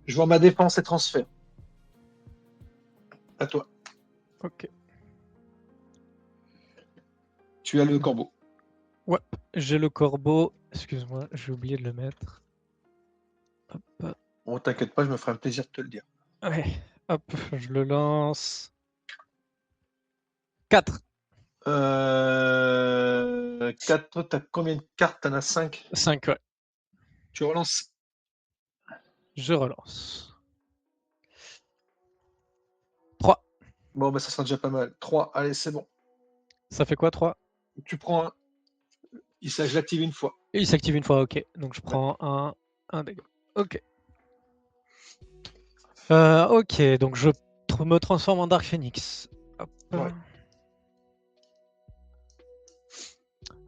Je vois ma défense et transfert. À toi. Ok. Tu as le corbeau. Ouais, j'ai le corbeau. Excuse-moi, j'ai oublié de le mettre. Hop. Bon, t'inquiète pas, je me ferai un plaisir de te le dire. Ouais, hop, je le lance. 4. 4, t'as combien de cartes? T'en as 5. 5, ouais. Tu relances. Je relance. 3. Bon, bah ça sera déjà pas mal. 3, allez, c'est bon. Ça fait quoi, 3? Tu prends un. Il s'agit d'active une fois. Et il s'active une fois, ok. Donc je prends un dégât. Ok. Ok, donc je me transforme en Dark Phoenix. Hop. Ouais.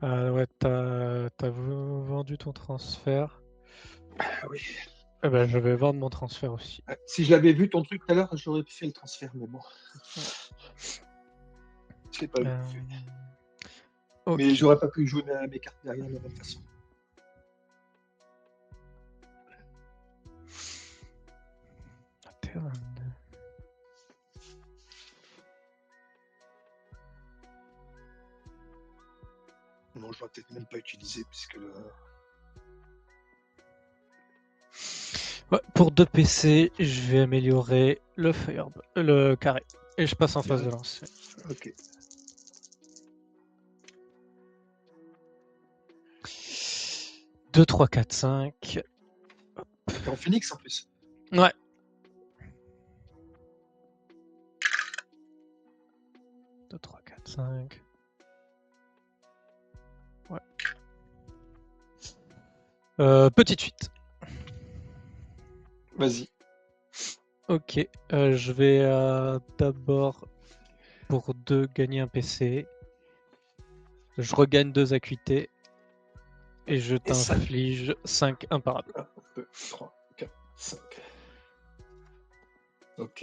Ouais, t'as vendu ton transfert. Ah oui. Eh ben, je vais vendre mon transfert aussi. Si je l'avais vu ton truc tout à l'heure, j'aurais fait le transfert, mais bon. Je l'ai pas vu. Ok. Mais j'aurais pas pu jouer mes cartes derrière de la même façon. Non, je vais peut-être même pas utiliser puisque le. Ouais, pour 2 PC, je vais améliorer le carré. Et je passe en phase de lancer. Ok. 2, 3, 4, 5. T'es en Phoenix en plus. Ouais. 2, 3, 4, 5. Ouais. Petite suite. Vas-y. Ok. Je vais d'abord pour 2 gagner un PC. Je regagne 2 acuités. Et je Et ça. t'inflige 5 imparables. 1, 2, 3, 4, 5. Ok.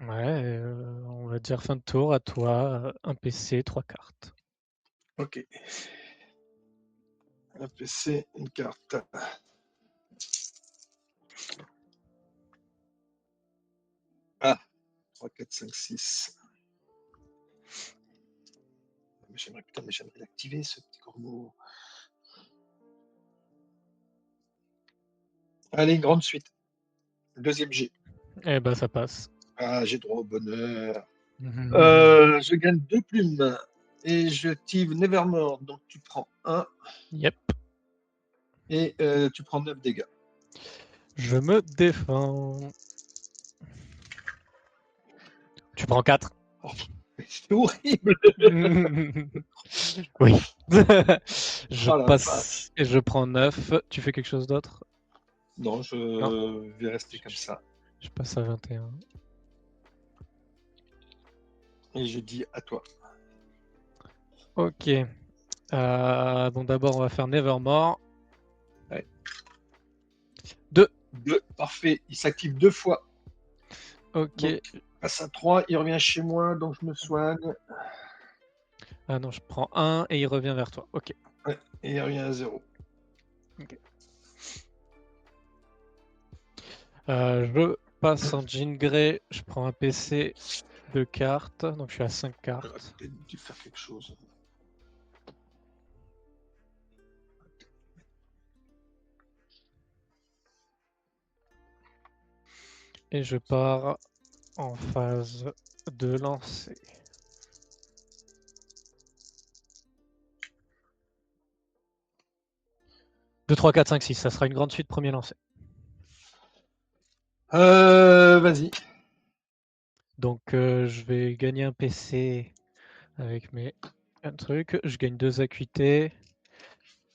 Ouais, on va dire fin de tour, à toi, un PC, 3 cartes. Ok. Un PC, une carte. Ah, 3, 4, 5, 6. Mais j'aimerais l'activer, ce petit corbeau. Allez, une grande suite. Deuxième G. Eh ben, ça passe. Ah, j'ai droit au bonheur. Mhm. Je gagne 2 plumes. Et je tive Nevermore. Donc tu prends 1 Yep. et tu prends 9 dégâts. Je me défends. Tu prends 4. C'est horrible. Oui. Je Oh la passe vache. et je prends 9. Tu fais quelque chose d'autre? Non, je vais rester comme ça. Je passe à 21. Et je dis à toi. Ok. Donc d'abord, on va faire Nevermore. Ouais. 2. 2, parfait. Il s'active 2 fois. Ok. Donc, passe à 3, il revient chez moi, donc je me soigne. Ah non, je prends 1 et il revient vers toi. Ok. Ouais, et il revient à 0. Je passe en Jean Grey. Je prends un PC, 2 cartes. Donc je suis à 5 J'aurais cartes. peut-être dû faire quelque chose. Et je pars en phase de lancer. Deux, 3, 4, 5, 6. Ça sera une grande suite, premier lancer. Vas-y. Donc je vais gagner un PC avec mes trucs. Je gagne 2 acuités.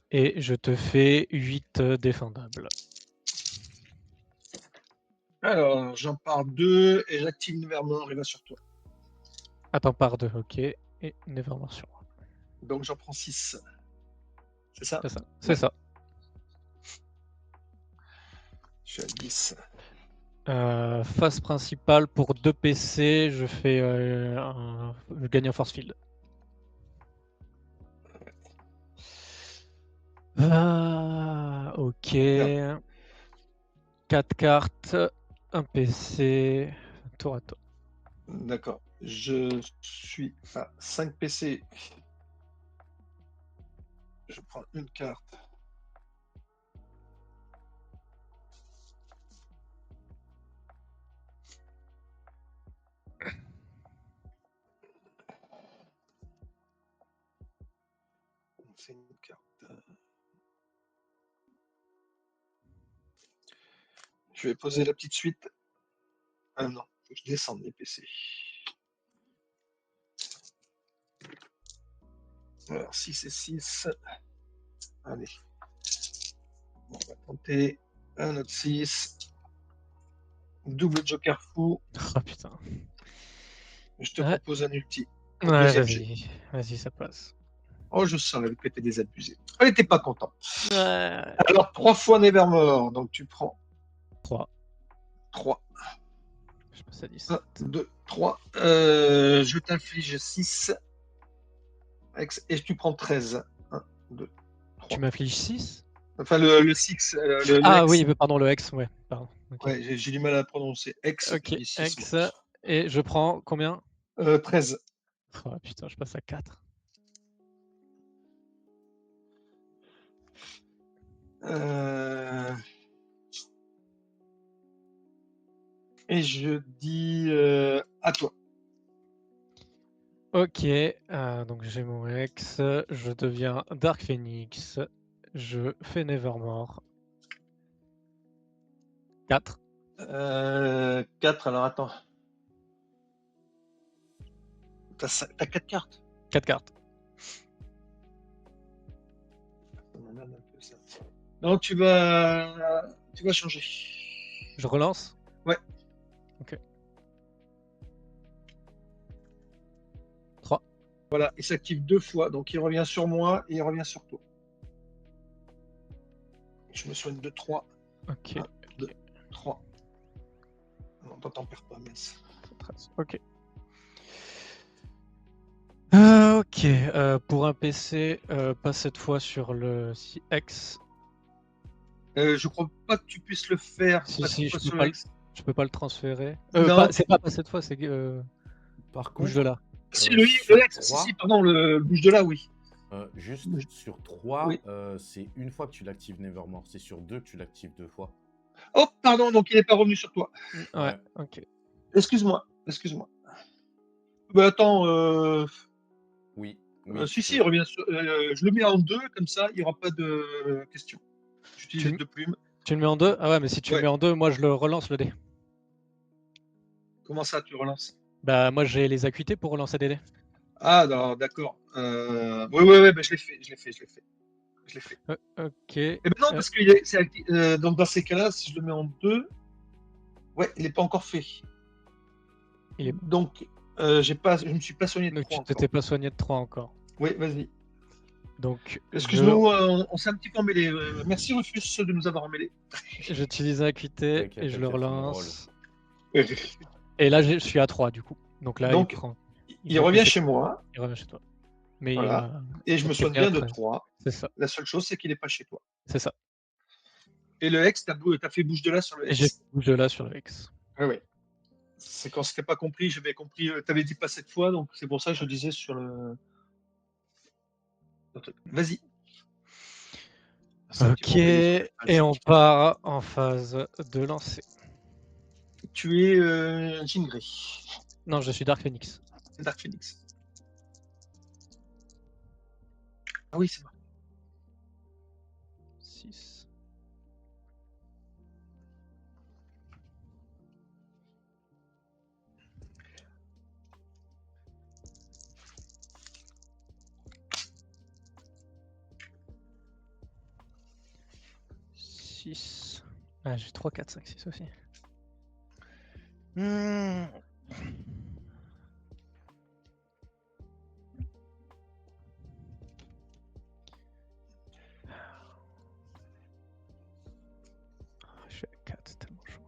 Et je te fais 8 défendables. Alors, j'en pars 2 et j'active Nevermore, il va sur toi. Attends, par 2, ok. Et Nevermore sur moi. Donc j'en prends 6. C'est ça? C'est ça. C'est Ouais. ça. Je suis à 10. Phase principale pour 2 PC, je fais je gagne un force field. Ok. Merde. 4 cartes, un PC, tour à tour. D'accord. Je suis à 5 PC. Je prends une carte. C'est une carte. Je vais poser la petite suite. Ah non, faut que je descende les PC. Alors 6 et 6. Allez. On va tenter un autre 6. Double joker fou. Oh putain. Je te Ouais, propose un ulti. Au ouais, deuxième jet. vas-y. Vas-y, ça passe. Oh, je sens que t'étais désabusé. Elle était pas content. Ouais. Alors, 3 fois Nevermore. Donc, tu prends 3. 3. Je passe à 1, 17. 2, 3. Je t'inflige 6. Et tu prends 13. 1, 2, Tu 3. m'affliges 6? Enfin, le 6, le Ah X. oui, pardon, le X, ouais. Pardon. Ok, Ouais, j'ai du mal à la prononcer. X, je ok, dis 6, moi. X. Et je prends combien? 13. Oh putain, je passe à 4. Et je dis à toi. Ok, donc j'ai mon X. Je deviens Dark Phoenix. Je fais Nevermore. 4. 4, alors attends. T'as 4 cartes. 4 cartes. Ça m'emmerde un peu, ça. Non, tu vas changer. Je relance? Ouais. Ok. 3. Voilà, il s'active 2 fois, donc il revient sur moi et il revient sur toi. Je me soigne de 3. Ok. 1, 2, 3. Non, toi, t'en perds pas, mince. 13. Ok. Ok. Pour un PC, pas cette fois sur le X. Je crois pas que tu puisses le faire. Si, Parce si, que je peux sur pas, X. je peux pas le transférer. Non. C'est pas cette fois, c'est Par bouge contre, de là. Si, sur le X, si, 3, pardon, le bouge de là, oui. juste Bouge- sur 3, Oui. c'est une fois que tu l'actives Nevermore. C'est sur 2 que tu l'actives 2 fois. Oh, pardon, donc il n'est pas revenu sur toi. Ouais, ok. Excuse-moi. Bah, attends, Oui. si, tu il peux. revient sur. Je le mets en 2, comme ça, il n'y aura pas de question. J'utilise les Tu- 2 plumes. Tu le mets en 2? Ah ouais, mais si tu le Ouais. mets en 2, moi je le relance le dé. Comment ça, tu relances? Bah, moi j'ai les acuités pour relancer des dés. Ah, d'accord. Oui, bah, je l'ai fait. Ok. Eh ben non, parce que donc dans ces cas-là, si je le mets en 2, ouais, il n'est pas encore fait. Il est- Donc, je ne me suis pas soigné de Donc 3 tu encore. t'étais pas soigné de 3 encore. Oui, vas-y. Donc Excuse-nous, on s'est un petit peu emmêlés. Merci Rufus de nous avoir emmêlés. j'utilise acuité T'inquiète, et je le t'inquiète, on relance. Et là je suis à 3 du coup. Donc là Donc, il prend. il revient chez moi, Il revient chez toi. Mais voilà, et je me donc il soigne est à bien de 13. 3. C'est ça. La seule chose, c'est qu'il n'est pas chez toi. C'est ça. Et le Hex, t'as fait bouge de là sur le Et j'ai Hex. bouge de là sur le X. Oui. C'est quand c'était pas compris, j'avais compris. T'avais dit pas cette fois, donc c'est pour ça que je disais sur le truc. Vas-y. C'est un petit Ok. peu embêté sur les Et phases. on part en phase de lancer. Tu es Jean Grey. Non, je suis Dark Phoenix. Dark Phoenix. Ah oui, c'est vrai. 6. Ah, j'ai 3, 4, 5, 6 aussi. Je suis à 4, c'est tellement chaud.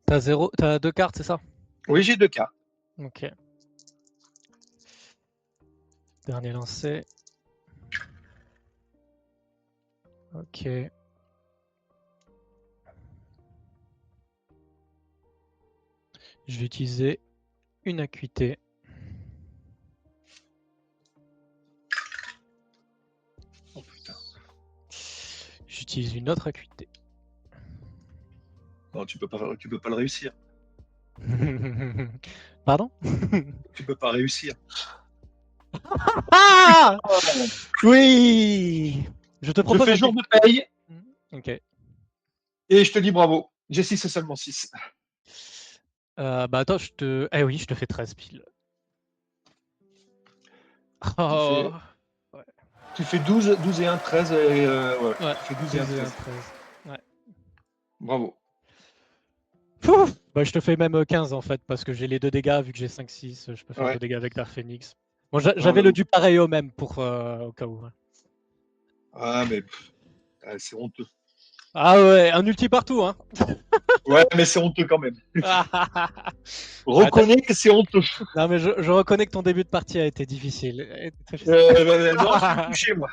T'as 2 cartes, c'est ça? Oui, j'ai 2 cartes. Ok. Dernier lancé. Ok. Je vais utiliser une acuité. Oh putain. J'utilise une autre acuité. Non, tu peux pas le réussir. Pardon? Tu peux pas réussir. Ah! Oui! Je te Je propose fais un jour de paye Ok. et je te dis bravo. Jessie, c'est seulement 6. Bah attends, je te fais 13 piles. fais- Oh. Tu fais 12 et 1, 13. Ouais, Ouais, tu fais 12 et 1, 13. 13. Ouais. Bravo. Pouf! Bah je te fais même 15 en fait, parce que j'ai les 2 dégâts, vu que j'ai 5-6, je peux faire Ouais. 2 dégâts avec Dark Phoenix. Bon, Non, j'avais là, le du pareil au même pour au cas où. Ah, mais c'est honteux. Ah ouais, un ulti partout, hein. Ouais, mais c'est honteux quand même. Ah, Reconnais que c'est honteux. non mais je reconnais que ton début de partie a été difficile. Très difficile. Non, je suis touché, moi.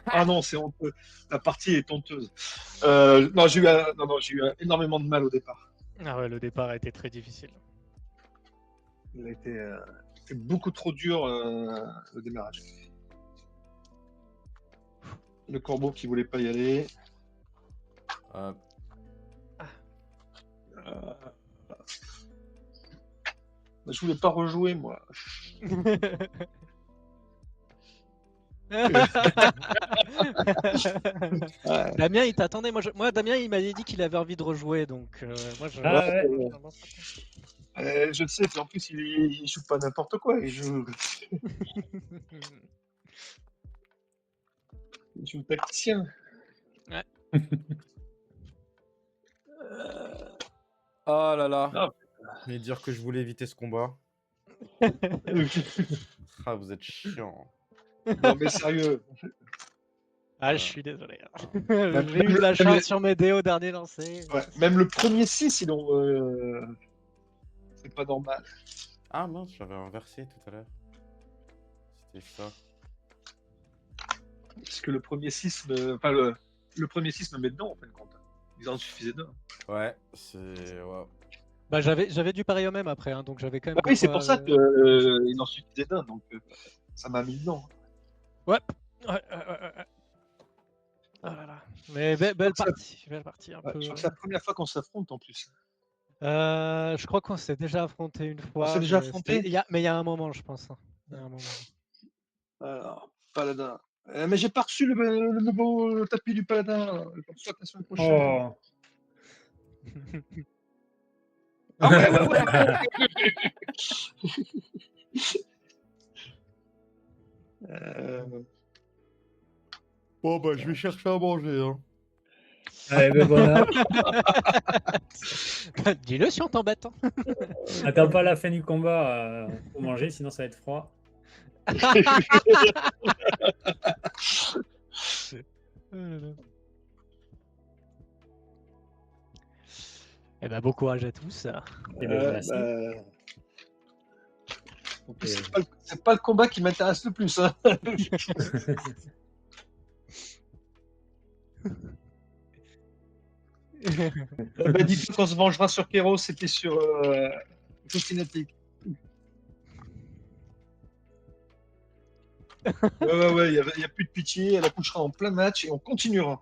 Ah non, c'est honteux. La partie est honteuse. Non, j'ai eu énormément de mal au départ. Ah ouais, le départ a été très difficile. Il a été c'était beaucoup trop dur le démarrage. Le corbeau qui voulait pas y aller. Euh, Je voulais pas rejouer, moi. Ouais. Damien, il t'attendait. Moi, Damien, il m'avait dit qu'il avait envie de rejouer, donc moi, je. Ah ouais. Je le sais, puis en plus, il joue pas n'importe quoi. Il joue tacticien. Oh là là. Ah. Mais dire que je voulais éviter ce combat. Ah, vous êtes chiant. Non, mais sérieux. Ah, je suis désolé. J'ai eu de la chance sur mes dés au dernier lancé. Ouais, même le premier 6, ils ont. C'est pas normal. Ah mince, j'avais inversé tout à l'heure. C'était ça. Parce que le premier 6 me. Enfin, le premier 6 me met dedans, en fin de compte. Il en suffisait d'un. Ouais, c'est. Ouais. Bah, j'avais du pareil au même après, hein, donc j'avais quand même. Oui, de c'est quoi, pour ça qu'il en suffisait d'un. Donc, ça m'a mis dedans. Ouais. Oh là là. Mais belle partie. Belle partie. Ouais, je crois que c'est la première fois qu'on s'affronte en plus. Je crois qu'on s'est déjà affronté une fois. s'est déjà mais affronté mais il y a un moment, je pense. Hein. Il y a un moment. Alors, Paladin. Mais j'ai pas reçu le nouveau tapis du Paladin. Comme ça, la semaine prochaine. Oh. Ah ouais. Bon, bah, je vais chercher à manger. Hein. Allez, ben voilà. Dis-le si on t'embête. Hein. Attends pas la fin du combat pour manger, sinon ça va être froid. Eh ben, bon courage à tous. Et ben, merci. En plus, c'est pas le combat qui m'intéresse le plus. Hein. Bah, dis-toi qu'on se vengera sur Kéros, c'était sur Jeu Cinétique. Ouais, il n'y a plus de pitié, elle accouchera en plein match et on continuera.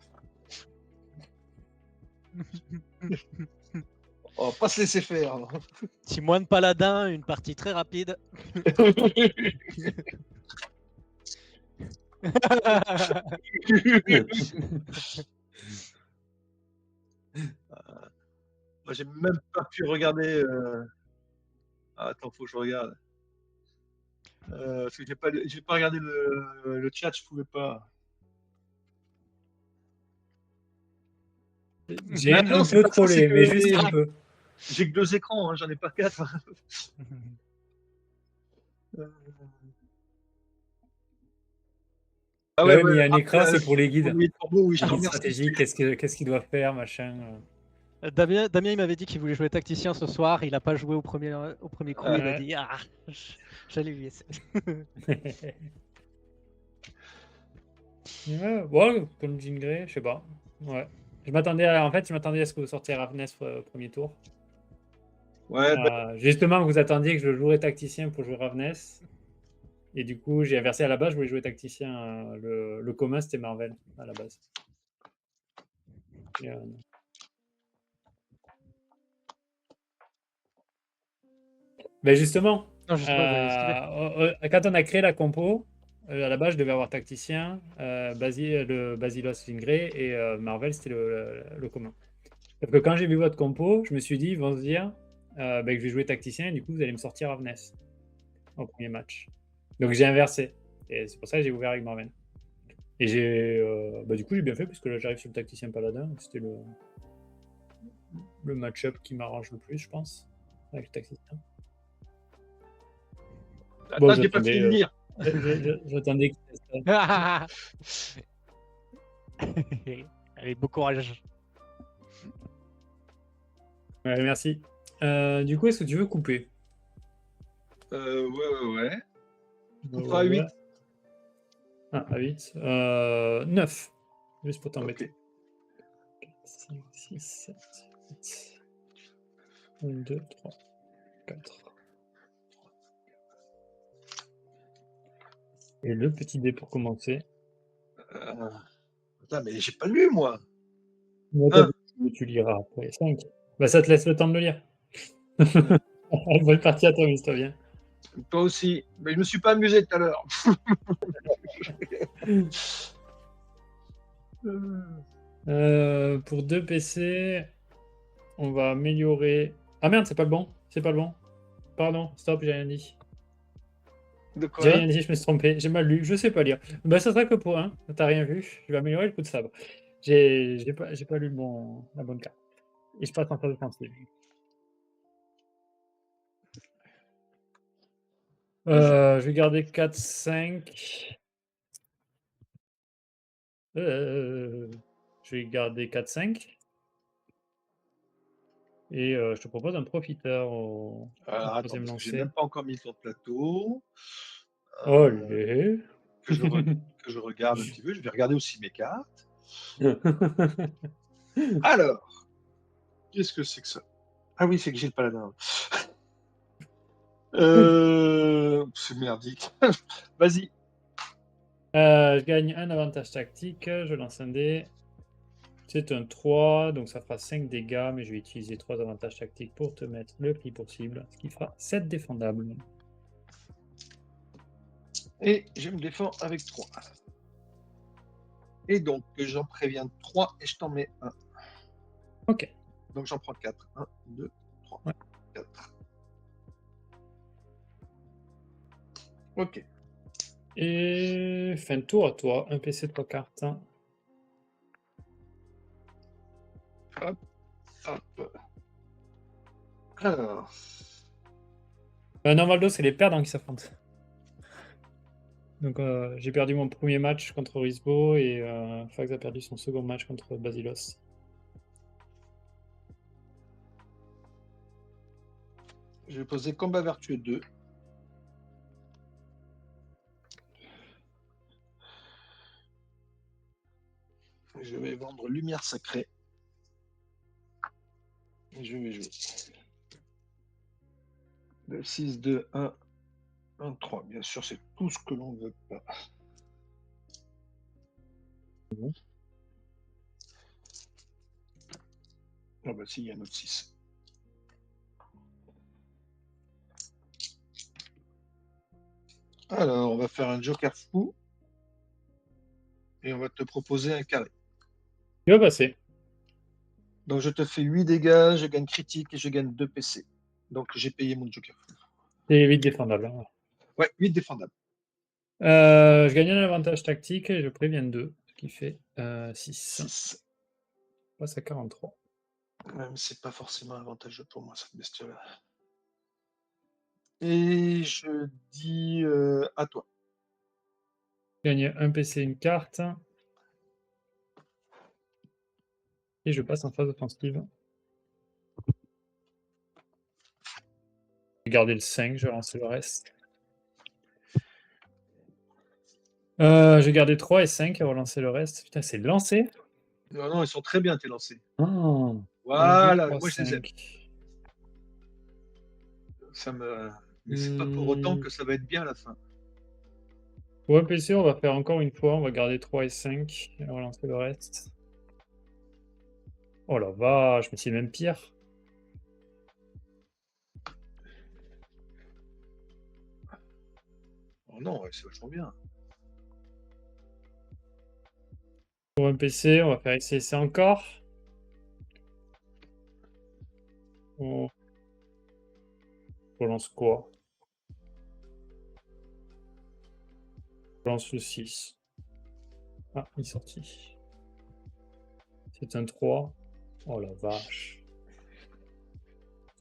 On va pas se laisser faire. Timoine Paladin, une partie très rapide. Moi, j'ai même pas pu regarder. Attends, faut que je regarde. Parce que j'ai pas regardé le chat, je pouvais pas. J'ai Ah non, un c'est peu pas ça, trollé, c'est que mais juste un peu. j'ai que 2 écrans, hein, j'en ai pas 4. Ah Là, ouais, il y a un ouais, écran, c'est pour les guides. oui, Turbo, oui, je te Guide remercie. stratégique, qu'est-ce qu'il doit faire, machin. Damien, il m'avait dit qu'il voulait jouer tacticien ce soir. Il n'a pas joué au premier coup. Il a Ouais. dit j'allais lui laisser. Ouais, bon, comme Jean Grey, je sais pas. Ouais. Je m'attendais à ce que vous sortiez Ravness premier tour. Ouais, Justement, vous attendiez que je jouerais tacticien pour jouer Ravness. Et du coup, j'ai inversé à la base, je voulais jouer tacticien. Le commun, c'était Marvel à la base. Et, ben justement, Non, justement, quand on a créé la compo, à la base, je devais avoir tacticien, le Basilos Lingré et Marvel, c'était le commun. Sauf que quand j'ai vu votre compo, je me suis dit, ils vont se dire que je vais jouer tacticien et du coup, vous allez me sortir Ravness au premier match. Donc j'ai inversé. Et c'est pour ça que j'ai ouvert avec Marvel. Et du coup, j'ai bien fait puisque là, j'arrive sur le tacticien paladin. C'était le match-up qui m'arrange le plus, je pense, avec le tacticien. attends, j'ai pas fini de lire. J'attendais qu'il fasse ça. Allez, bon courage. Ouais, merci. Du coup, est-ce que tu veux couper? Ouais. On fera 8. Ah, à 8. 9. Juste pour t'embêter. 4, 5, 6, 7, 8. 1, 2, 3, 4. Et le petit dé pour commencer. Putain, mais j'ai pas lu, moi. Tu liras après. 5. Bah, ça te laisse le temps de le lire. Bonne partie à toi, Mister Bien. Toi aussi. Mais je me suis pas amusé tout à l'heure. Pour 2 PC, on va améliorer. Ah merde, c'est pas le bon. C'est pas le bon. Pardon, stop, j'ai rien dit. De J'ai quoi? rien dit, je me suis trompé. J'ai mal lu, je sais pas lire. Bah, ça sera que pour un. T'as rien vu. Je vais améliorer le coup de sabre. J'ai pas lu la bonne carte. Et je passe en phase offensive. Je vais garder 4-5. Je vais garder 4-5. Et je te propose un profiteur au Alors, attends, troisième parce que j'ai lancé. même pas encore mis ton plateau. Olé. Que je regarde un petit peu. Je vais regarder aussi mes cartes. Alors, qu'est-ce que c'est que ça? Ah oui, c'est que j'ai le paladin. C'est merdique. Vas-y. Je gagne un avantage tactique, je lance un dé. C'est un 3, donc ça fera 5 dégâts, mais je vais utiliser 3 avantages tactiques pour te mettre le pli pour cible, ce qui fera 7 défendables. Et je me défends avec 3. Et donc, j'en préviens 3 et je t'en mets 1. Ok. Donc, j'en prends 4. 1, 2, 3, Ouais. 4. Ok. Et fin de tour à toi, un PC 3 cartes. Hop. Alors, Non, Valdo, c'est les perdants qui s'affrontent. Donc j'ai perdu mon premier match contre Risbo et Fax a perdu son second match contre Basilos. je vais poser combat vertueux 2. Je vais vendre lumière sacrée. Et je vais jouer. 2, 6, 2, 1, 1, 3. Bien sûr, c'est tout ce que l'on veut pas. Ah bah si, il y a un autre 6. Alors, on va faire un joker fou. Et on va te proposer un carré. Il va passer. Donc, je te fais 8 dégâts, je gagne critique et je gagne 2 PC. Donc, j'ai payé mon joker fou. C'est vite défendable. Hein. Ouais, 8 défendables. Je gagne un avantage tactique et je préviens 2, ce qui fait 6. 6. Je passe à 43. Même c'est pas forcément avantageux pour moi, cette bestiole-là. Et je dis à toi. Je gagne un PC, une carte. Et je passe en phase offensive. Je vais garder le 5, je vais lancer le reste. J'ai gardé 3 et 5 et relancer le reste. Putain, c'est lancé. Non, non, ils sont très bien tes lancers. Oh, 1, 2, Voilà, 3, moi je les aime. 5. Ça me... Mais c'est pas pour autant que ça va être bien à la fin. Pour un PC, on va faire encore une fois. On va garder 3 et 5 et relancer le reste. Oh la vache, mais c'est même pire. Oh non, ouais, c'est vachement bien. Pour un PC, on va faire essayer ça encore. On relance quoi? On lance le 6. Ah, il est sorti. C'est un 3. Oh la vache.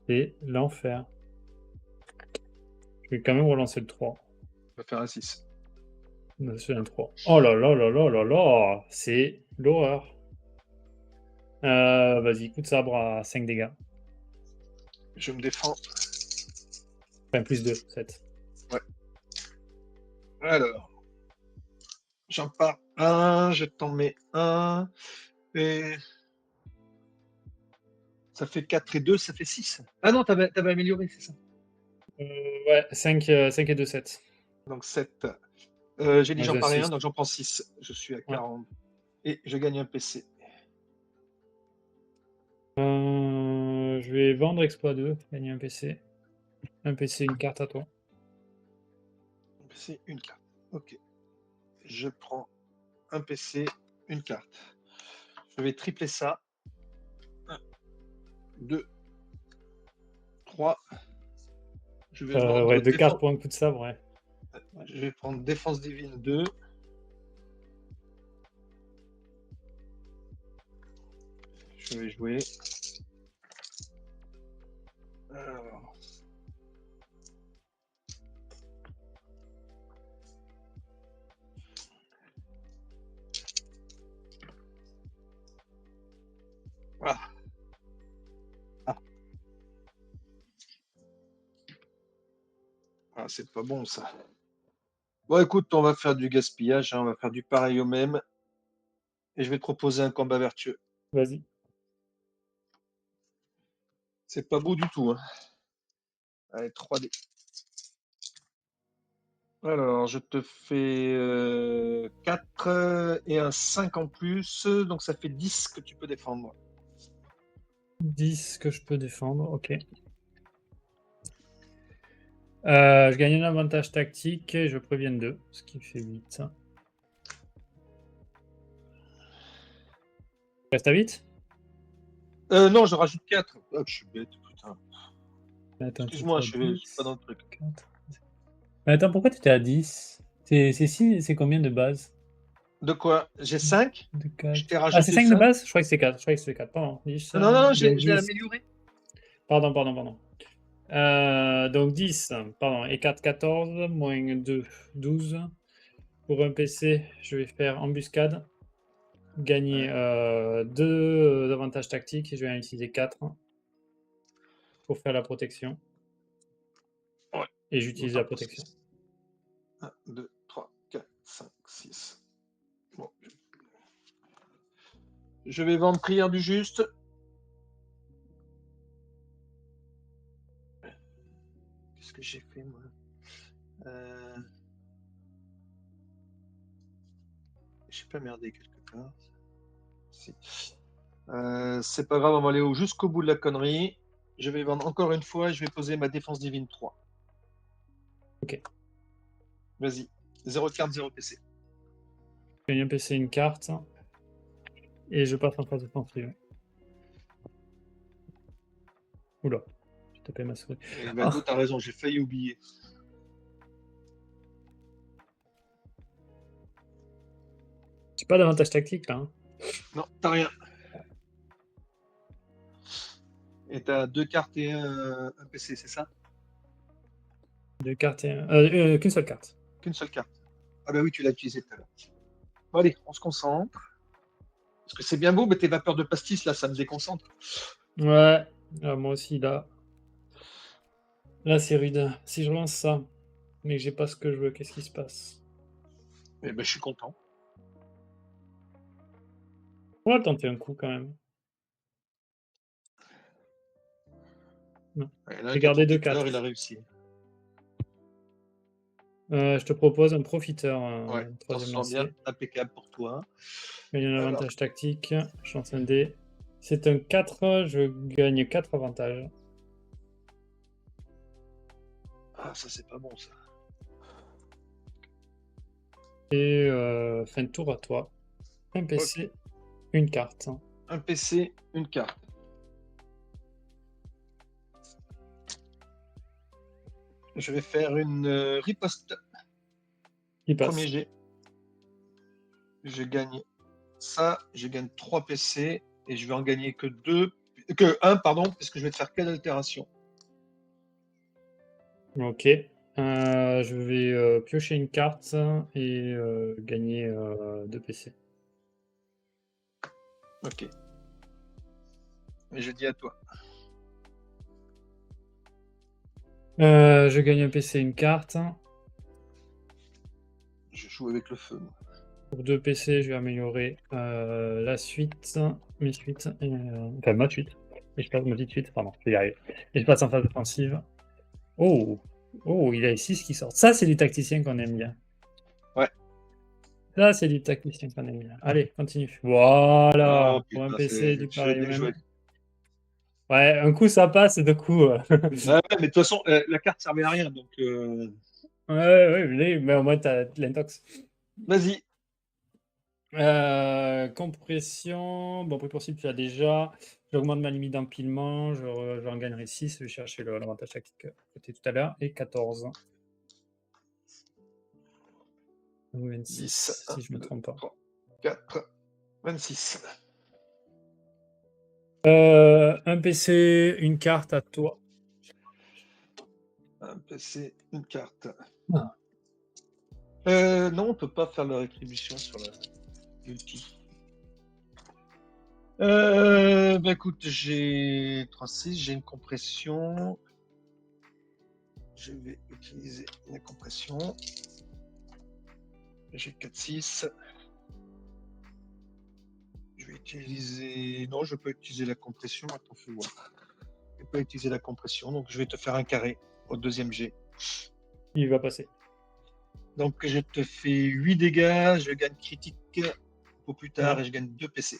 C'est l'enfer. Je vais quand même relancer le 3. On va faire un 6. C'est un 3. Oh là là là là là là. C'est l'horreur. Vas-y, coup de sabre à 5 dégâts. Je me défends. Enfin, plus 2, 7. Ouais. Alors. J'en pars un, je t'en mets un. Et. Ça fait 4 et 2, ça fait 6. Ah non, t'avais amélioré, c'est ça. Ouais, 5 et 2, 7. Donc 7. J'ai dit Ouais, j'en pars un, j'assiste. donc j'en prends 6. Je suis à Ouais. 40. Et je gagne un PC. Je vais vendre Exploit 2, gagner un PC. Un PC, une carte à toi. PC, une carte. Ok. Je prends un PC, une carte. Je vais tripler ça. 1, 2, 3. Je vais vendre Ouais, 2 cartes pour un coup de sabre, ouais. Je vais prendre défense divine 2. Je vais jouer. Alors. Voilà. Ah, c'est pas bon ça. Bon, écoute, on va faire du gaspillage, hein, on va faire du pareil au même. Et je vais te proposer un combat vertueux. Vas-y. C'est pas beau du tout. Hein. Allez, 3D. Alors, je te fais 4 et un 5 en plus. Donc, ça fait 10 que tu peux défendre. 10 que je peux défendre, ok. Je gagne un avantage tactique et je préviens 2, ce qui fait 8. Reste à 8? Non, je rajoute 4. Oh, je suis bête, putain. Attends, Excuse-moi, je suis pas dans le truc. 4. Mais attends, pourquoi tu étais à 10? C'est combien de base? De quoi? J'ai 5. De Je 4. t'ai Ah, c'est rajouté 5 de 5. base? Je crois que c'est 4. Je crois que c'est 4. Pardon. 10, Non, non, non, je donc l'ai 10. amélioré. Pardon. Donc 10, pardon, et 4, 14, moins 2, 12. Pour un PC, je vais faire embuscade, gagner 2 d'avantages tactiques, et je vais en utiliser 4 pour faire la protection. Ouais. Et j'utilise la protection. 1, 2, 3, 4, 5, 6. Bon. Je vais vendre prière du juste. Qu'est-ce que j'ai fait, moi? J'ai pas merdé quelque part. Si. C'est pas grave, on va aller jusqu'au bout de la connerie. Je vais vendre encore une fois et je vais poser ma défense divine 3. Ok. Vas-y. 0 carte, 0 PC. Je gagne un PC, une carte. Et je passe en phase offensive. Oula, j'ai tapé ma souris. Eh ben, t'as raison, j'ai failli oublier. J'ai pas d'avantage tactique là. Hein. Non, t'as rien. Et t'as 2 cartes et un PC, c'est ça? 2 cartes et qu'une seule carte. Qu'une seule carte. Ah bah oui, tu l'as utilisé tout à l'heure. Bon, allez, on se concentre. Parce que c'est bien beau, mais tes vapeurs de pastis, là, ça me déconcentre. Ouais, moi aussi là. Là c'est rude. Si je relance ça, mais que j'ai pas ce que je veux, qu'est-ce qui se passe? Eh ben, je suis content. On va tenter un coup quand même. Non. J'ai gardé 2 cartes. Il a réussi. Je te propose un profiteur, Ouais, troisième t'en sens bien, lancé. impeccable pour toi. Gagne un Alors. avantage tactique. Je lance un dé. C'est un 4, je gagne 4 avantages. Ah, ça, c'est pas bon, ça. Et fin de tour à toi. Un PC, une carte. Un PC, une carte. Je vais faire une riposte. Il passe. Premier jet. Je gagne ça, je gagne 3 PC et je vais en gagner que 1, pardon, parce que je vais te faire quelle altération? Ok. Je vais piocher une carte et gagner 2 PC. Ok. Et je dis à toi. Je gagne un PC, une carte. Je joue avec le feu. Moi. Pour 2 PC, je vais améliorer la suite, mes suites, enfin ma suite. Et je passe ma petite suite, pardon, je vais y arriver. Et je passe en phase offensive. Oh, il a 6 qui sortent. Ça, c'est du tacticien qu'on aime bien. Ouais. Ça, c'est du tacticien qu'on aime bien. Allez, continue. Voilà, Oh, pour un putain, PC, du tu l'as pareil au bien joué. même. Ouais, un coup ça passe et deux coups. Ouais, mais de toute façon, la carte servait à rien, donc Ouais, je l'ai, mais au moins t'as l'intox. vas-y. Compression, bon, prix possible, tu as déjà. J'augmente ma limite d'empilement, j'en gagnerai 6. Je vais chercher l'avantage tactique côté tout à l'heure. Et 14. Ou 26, 10, si je me 2, trompe pas. 3, 4, 26. Un PC, une carte à toi. Un PC, une carte. Ah. Non, on peut pas faire la rétribution sur la multi. Bah écoute, j'ai 3-6, j'ai une compression. Je vais utiliser la compression. J'ai 4-6. Je vais utiliser. Non, je peux utiliser la compression. Attends, fais voir. Je peux pas utiliser la compression, donc je vais te faire un carré au deuxième jet. Il va passer. Donc je te fais 8 dégâts, je gagne critique pour plus tard Ouais. et je gagne 2 PC.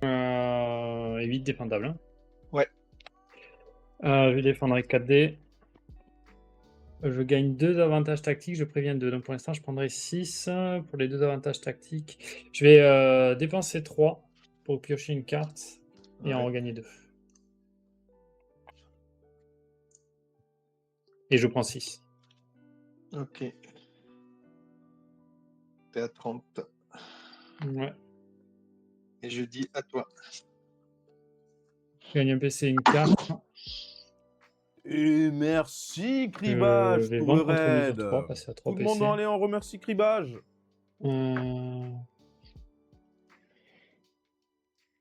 Et vite défendable. Hein. Ouais. Je vais défendre avec 4D. Je gagne 2 avantages tactiques, je préviens 2. Donc pour l'instant, je prendrai 6 pour les 2 avantages tactiques. Je vais dépenser 3 pour piocher une carte et en Ouais. regagner 2. Et je prends 6. Ok. T'es à 30. Ouais. Et je dis à toi. Je gagne un PC et une carte. Et merci, Je Cribage, vais pour le vendre contre mesure raid. 3, passer à 3 Tout le monde PC. en en remercie Cribage.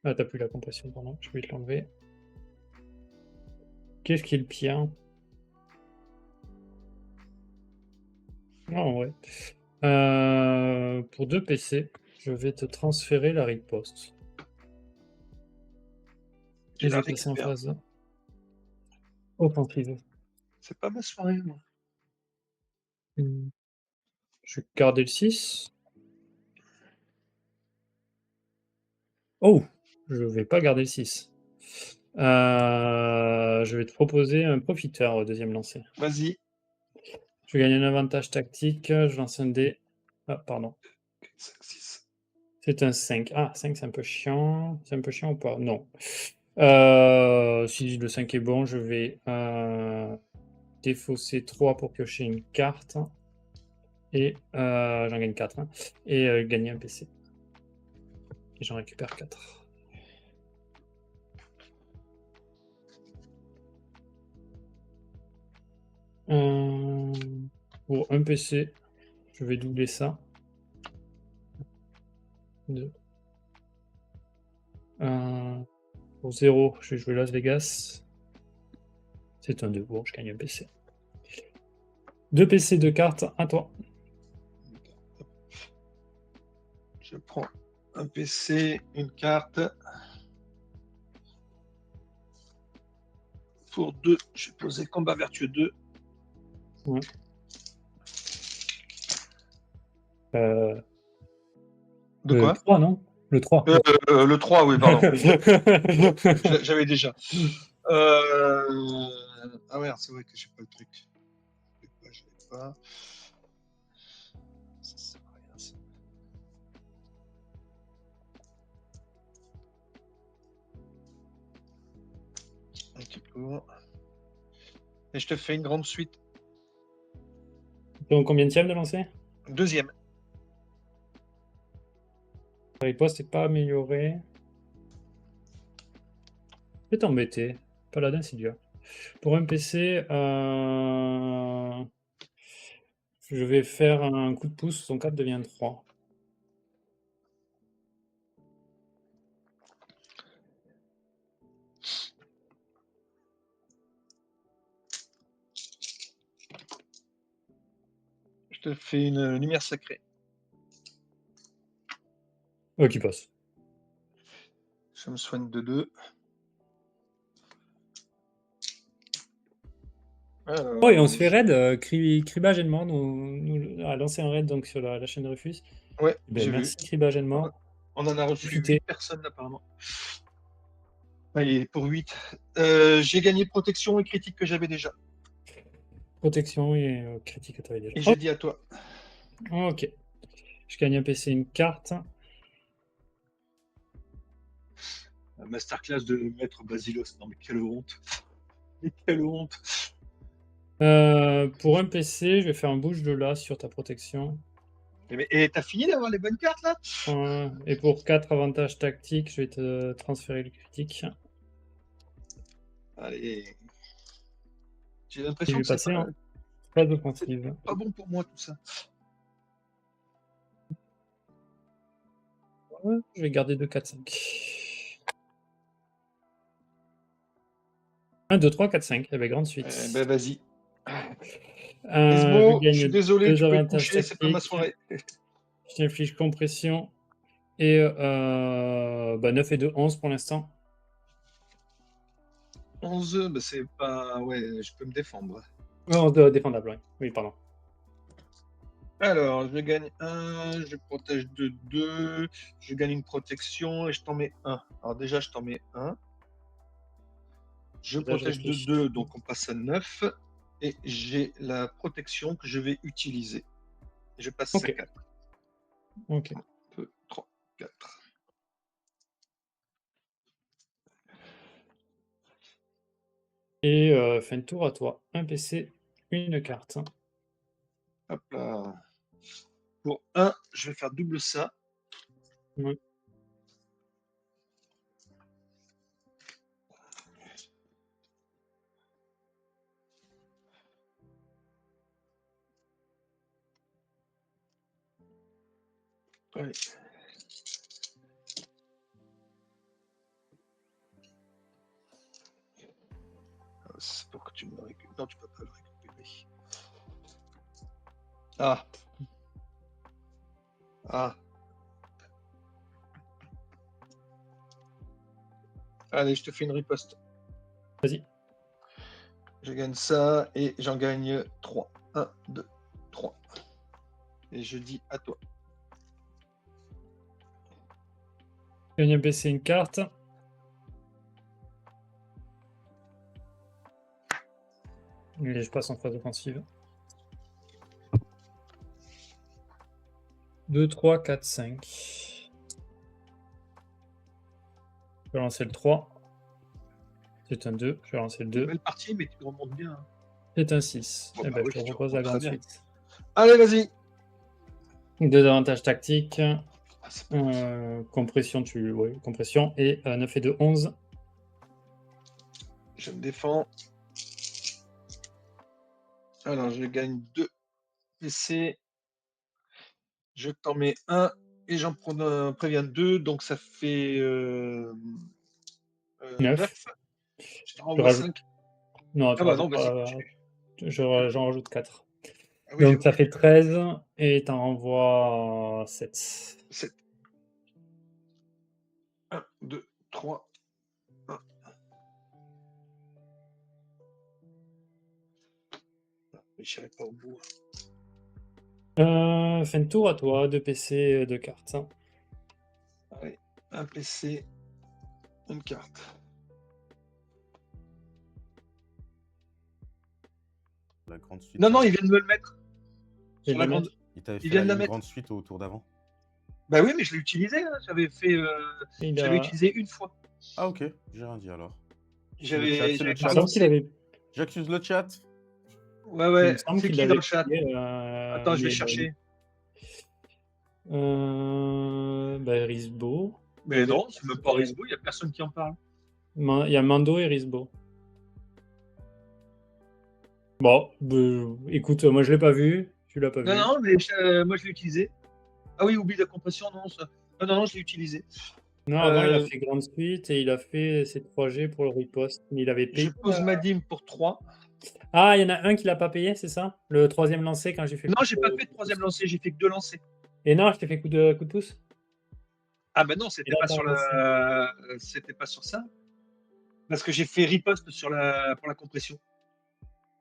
Ah, t'as plus la compression, pardon. Je vais te l'enlever. Qu'est-ce qui est le pire? Non, ouais. Pour 2 PC, je vais te transférer la riposte. Tu Et je la vais passer en récupères. phase offensive. C'est pas ma soirée, moi. Je vais garder le 6. Oh! Je vais pas garder le 6. Je vais te proposer un profiteur au deuxième lancer. Vas-y. Je gagne un avantage tactique, je lance un dé. Ah, pardon. 5, 6. C'est un 5. Ah, 5, c'est un peu chiant. C'est un peu chiant ou pas? Non. Si le 5 est bon, je vais défausser 3 pour piocher une carte. Et j'en gagne 4. Hein, et gagner un PC. Et j'en récupère 4. Pour un PC, je vais doubler ça. 2. Pour 0, je vais jouer Las Vegas. C'est un 2. Bon, je gagne un PC. 2 PC, 2 cartes, à toi. Je prends un PC, une carte. Pour 2, je vais poser combat vertueux 2. Ouais. De Le quoi 3, non? Le 3. Le 3, oui, pardon. J'avais déjà. Ah merde, c'est vrai que j'ai pas le truc. Je l'ai pas. Ça sert à rien, ça. Ok, pour. Et je te fais une grande suite. Donc, combien de lancer? Deuxième. La riposte n'est pas améliorée. Je vais t'embêter. Paladin, c'est dur. Pour un PC, je vais faire un coup de pouce. Son 4 devient 3. Je te fais une lumière sacrée. Qui passe. Je me soigne de 2. Oh, et on se fait raid. Cribage et mort nous a lancé un raid donc, sur la chaîne de Refus. Ouais, Ben, j'ai vu. merci Cribage et mort. On en a reçu Profitez. 8 personnes apparemment. Allez, pour 8. J'ai gagné protection et critique que j'avais déjà. Protection et critique que tu avais déjà. Et je dis à toi. Ok. Je gagne un PC, une carte. Masterclass de Maître Basilos. Non mais quelle honte. Mais quelle honte. Pour un PC, je vais faire un bouge de là sur ta protection. Et t'as fini d'avoir les bonnes cartes là? Et pour 4 avantages tactiques, je vais te transférer le critique. Allez. J'ai Et je l'impression vais que c'est passer en phase offensive. pas bon pour moi tout ça. Je vais garder 2, 4, 5. 1, 2, 3, 4, 5. Eh ben, grande suite. Ben vas-y. Je je suis gagne désolé, 2 tu peux te avantages coucher, c'est pas ma tactiques. soirée. Je t'inflige compression. Et 9 et 2, 11 pour l'instant. 11, ben c'est pas... Ouais, je peux me défendre. 11 défendable, oui. Oui, pardon. Alors, je gagne 1, je protège de 2, je gagne une protection et je t'en mets 1. Alors déjà, je t'en mets 1. Je Là, je protège de réfléchis. 2, donc on passe à 9. Et j'ai la protection que je vais utiliser. Je passe Ok. à 4. Ok. 2, 3, 4. Et fin de tour à toi. Un PC, une carte. Hop là. Pour 1, je vais faire double ça. Ouais. Ouais. C'est pour que tu me le récupères. Non, tu peux pas le récupérer. Ah. Ah. Allez, je te fais une riposte. Vas-y. Je gagne ça et j'en gagne 3. 1, 2, 3. Et je dis à toi. Je gagne un PC, une carte. Et je passe en phase offensive. 2, 3, 4, 5. Je vais lancer le 3. C'est un 2. Je vais lancer le 2. Belle partie, mais tu remontes bien. Hein. C'est un 6. Bon, Eh bah ben, oui, je te tu propose la remontes grande très bien. suite. Allez, vas-y. 2 avantages tactiques. Ah, c'est pas possible. Compression, oui, compression. Et 9 et 2, 11. Je me défends. Alors, je gagne 2 PC. Je t'en mets 1 et j'en préviens 2. Donc, ça fait 9. 9. Je t'en Je renvoie rajoute. 5. Non, tu Ah bah non, rajoutes vas-y, pas. continue. J'en rajoute 4. Ah oui, Donc ça ok. fait 13 et t'en renvoies 7. 7. 1, 2, 3. 1. Mais je n'irai pas au bout. Fin de tour à toi, 2 PC, 2 cartes. Allez, un PC, une carte. La grande suite. Non, non, il vient de me le mettre. Et Sur de la le grande... mettre. Il t'avait il fait vient de la une mettre. grande suite au tour d'avant. Bah oui, mais je l'ai utilisé. Hein. J'avais fait. Il J'avais a... utilisé une fois. Ah ok, j'ai rien dit alors. J'avais Il me pas semble lancé. qu'il avait... J'accuse le chat. Ouais, Il me ouais. semble C'est qu'il qui dans l'avait le chat? payé, Attends, je vais mais- chercher. Risbo. Mais non, c'est même pas Risbo, il n'y a personne qui en parle. Il y a Mando et Risbo. Bon, écoute, moi je l'ai pas vu. Tu l'as pas Non, vu. non, mais moi je l'ai utilisé. Ah oui, oublie la compression, non. Non, non, je l'ai utilisé. Non, avant il a Euh, fait grande suite et il a fait ses 3G pour le riposte. Mais il avait Je payé. pose ma dîme pour 3. Ah, il y en a un qui l'a pas payé, c'est ça? Le troisième lancé quand j'ai fait. Non, j'ai pas fait de troisième lancé, j'ai fait que 2 lancers. Et non, je t'ai fait coup de pouce. Ah ben non, c'était Et là, pas t'as sur c'était pas sur ça. Parce que j'ai fait riposte pour la compression.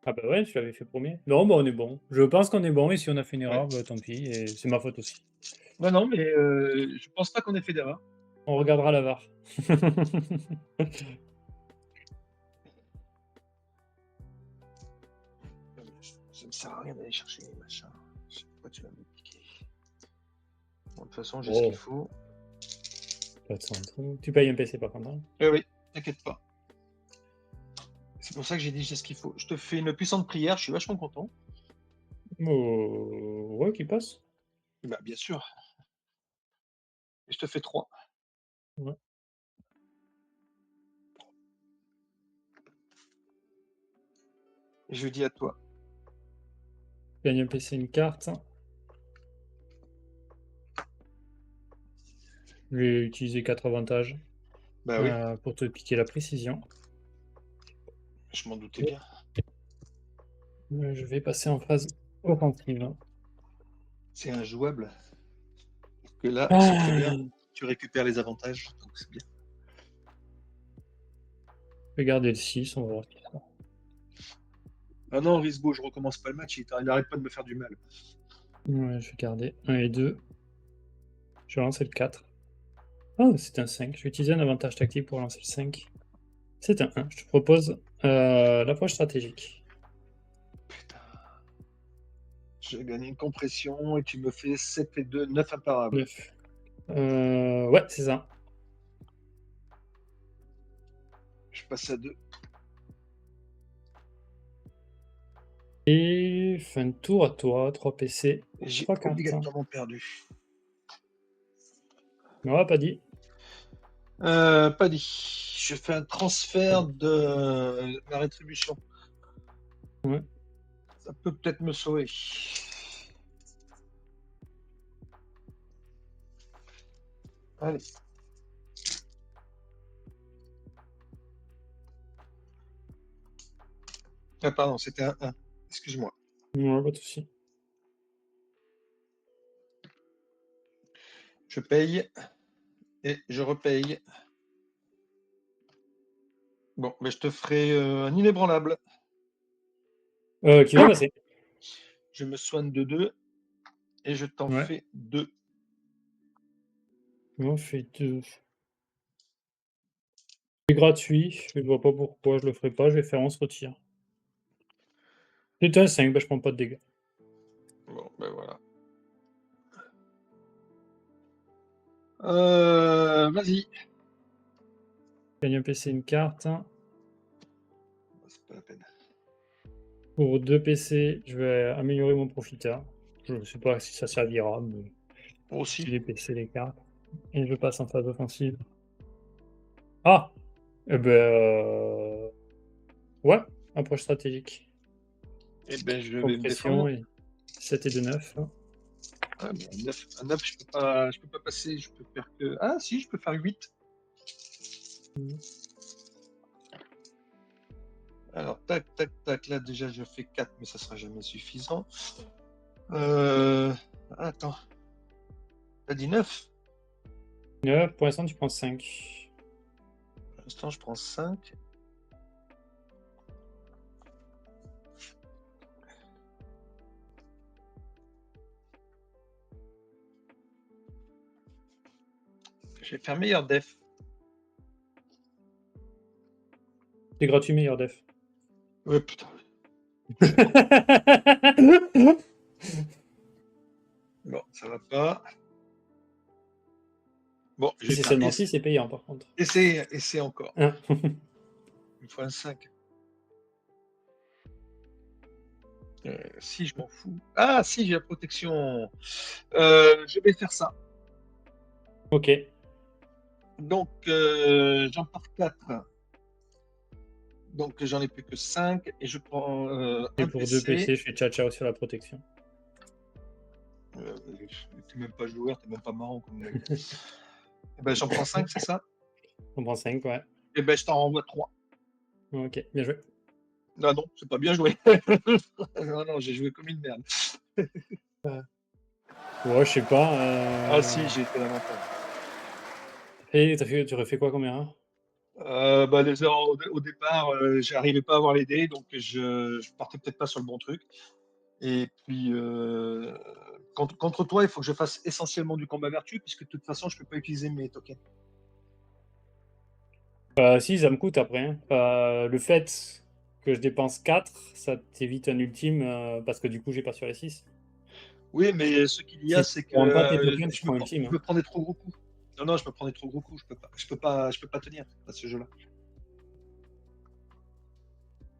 Ah bah ouais, je l'avais fait premier. Non, bah on est bon. Je pense qu'on est bon et si on a fait une erreur, Ouais. bah tant pis. Et c'est ma faute aussi. Non, non, mais je pense pas qu'on ait fait d'erreur. On regardera la VAR. Ça me sert à rien d'aller chercher les machins. Je sais pas pourquoi tu vas me piquer. Bon, de toute façon, j'ai ce qu'il faut. Pas de centre. Tu payes un PC par contre. Hein. Oui, t'inquiète pas. C'est pour ça que j'ai dit j'ai ce qu'il faut. Je te fais une puissante prière, je suis vachement content. Oh, ouais, qui passe. Bah, bien sûr. Et je te fais 3. Ouais. Et je dis à toi. Gagne un PC, une carte. Je vais utiliser 4 avantages Bah oui, pour te piquer la précision. je m'en doutais bien. Je vais passer en phase offensive. C'est injouable. Que là, Ah. c'est très bien. Tu récupères les avantages, donc c'est bien. Je vais garder le 6, on va voir. Ah non, Risbo, je recommence pas le match, il arrête pas de me faire du mal. Ouais, je vais garder 1 et 2. Je vais lancer le 4. Ah, c'est un 5. Je vais utiliser un avantage tactique pour lancer le 5. C'est un 1. Je te propose l'approche stratégique. Putain. J'ai gagné une compression et tu me fais 7 et 2, 9 imparables. 9. Ouais, c'est ça. Je passe à 2. Et fin de tour à toi, 3 PC. J'ai 3 cartes. obligatoirement perdu. Non, pas dit. Pas dit. Je fais un transfert de ma rétribution. Ouais. Ça peut peut-être me sauver. Allez. Ah pardon, c'était un 1. Excuse-moi. Ouais, pas de souci. Je paye et je repaye. Bon, mais je te ferai un inébranlable. Qui va passer. Je me soigne de 2 et je t'en Ouais. fais 2. On fait 2. C'est gratuit. Je ne vois pas pourquoi je le ferai pas. Je vais faire 11 retire. C'était un 5, bah, je prends pas de dégâts. Bon, ben voilà. Vas-y. Gagne un PC, une carte. C'est pas la peine. Pour 2 PC, je vais améliorer mon profiteur. Je ne sais pas si ça servira, mais Moi aussi. les PC, les cartes. Et je passe en phase offensive. Ah! Eh ben, ouais, approche stratégique. Eh ben, je vais me Compression défendre. et 7 et 2, 9. Ah, mais un 9, je peux pas passer. Je peux faire que. Ah, si, je peux faire 8. Alors, tac, tac, tac. Là, déjà, je fais 4, mais ça sera jamais suffisant. Attends. T'as dit 9? Pour l'instant, tu prends 5. Pour l'instant, je prends 5. Je vais faire meilleur def. C'est gratuit, meilleur def. Ouais, putain. Bon, ça va pas. Bon, je Si vais c'est faire seulement 6, c'est payant par contre. essayer encore. Hein. Il me faut un 5. Si, je m'en fous. Ah, si, j'ai la protection. Je vais faire ça. Ok. Donc, j'en pars 4. Donc, j'en ai plus que 5. Et je prends Et un pour 2 PC, PC. je fais ciao sur la protection. T'es même pas joueur, t'es même pas marrant comme mec. Eh ben, j'en prends 5, c'est ça? On prend 5, ouais. Et ben, je t'en renvoie 3. Ok, bien joué. Ah non, c'est pas bien joué. Non, non, j'ai joué comme une merde. Ouais, je sais pas. Ah si, j'ai été lamentable. Et tu aurais fait quoi comme erreur? Bah, les heures au départ, j'arrivais pas à avoir les dés, donc je partais peut-être pas sur le bon truc. Et puis, contre toi, il faut que je fasse essentiellement du combat vertu, puisque de toute façon, je peux pas utiliser mes tokens. Si, ça me coûte après. Hein. Le fait que je dépense 4, ça t'évite un ultime parce que du coup, j'ai pas sur les 6. Oui, mais ce qu'il y a, Si c'est tu que prends pas tes tokens, tu prends ultime. je Hein. me prends des trop gros coups. Non, je me prends des trop gros coups. Je peux pas tenir à ce jeu-là.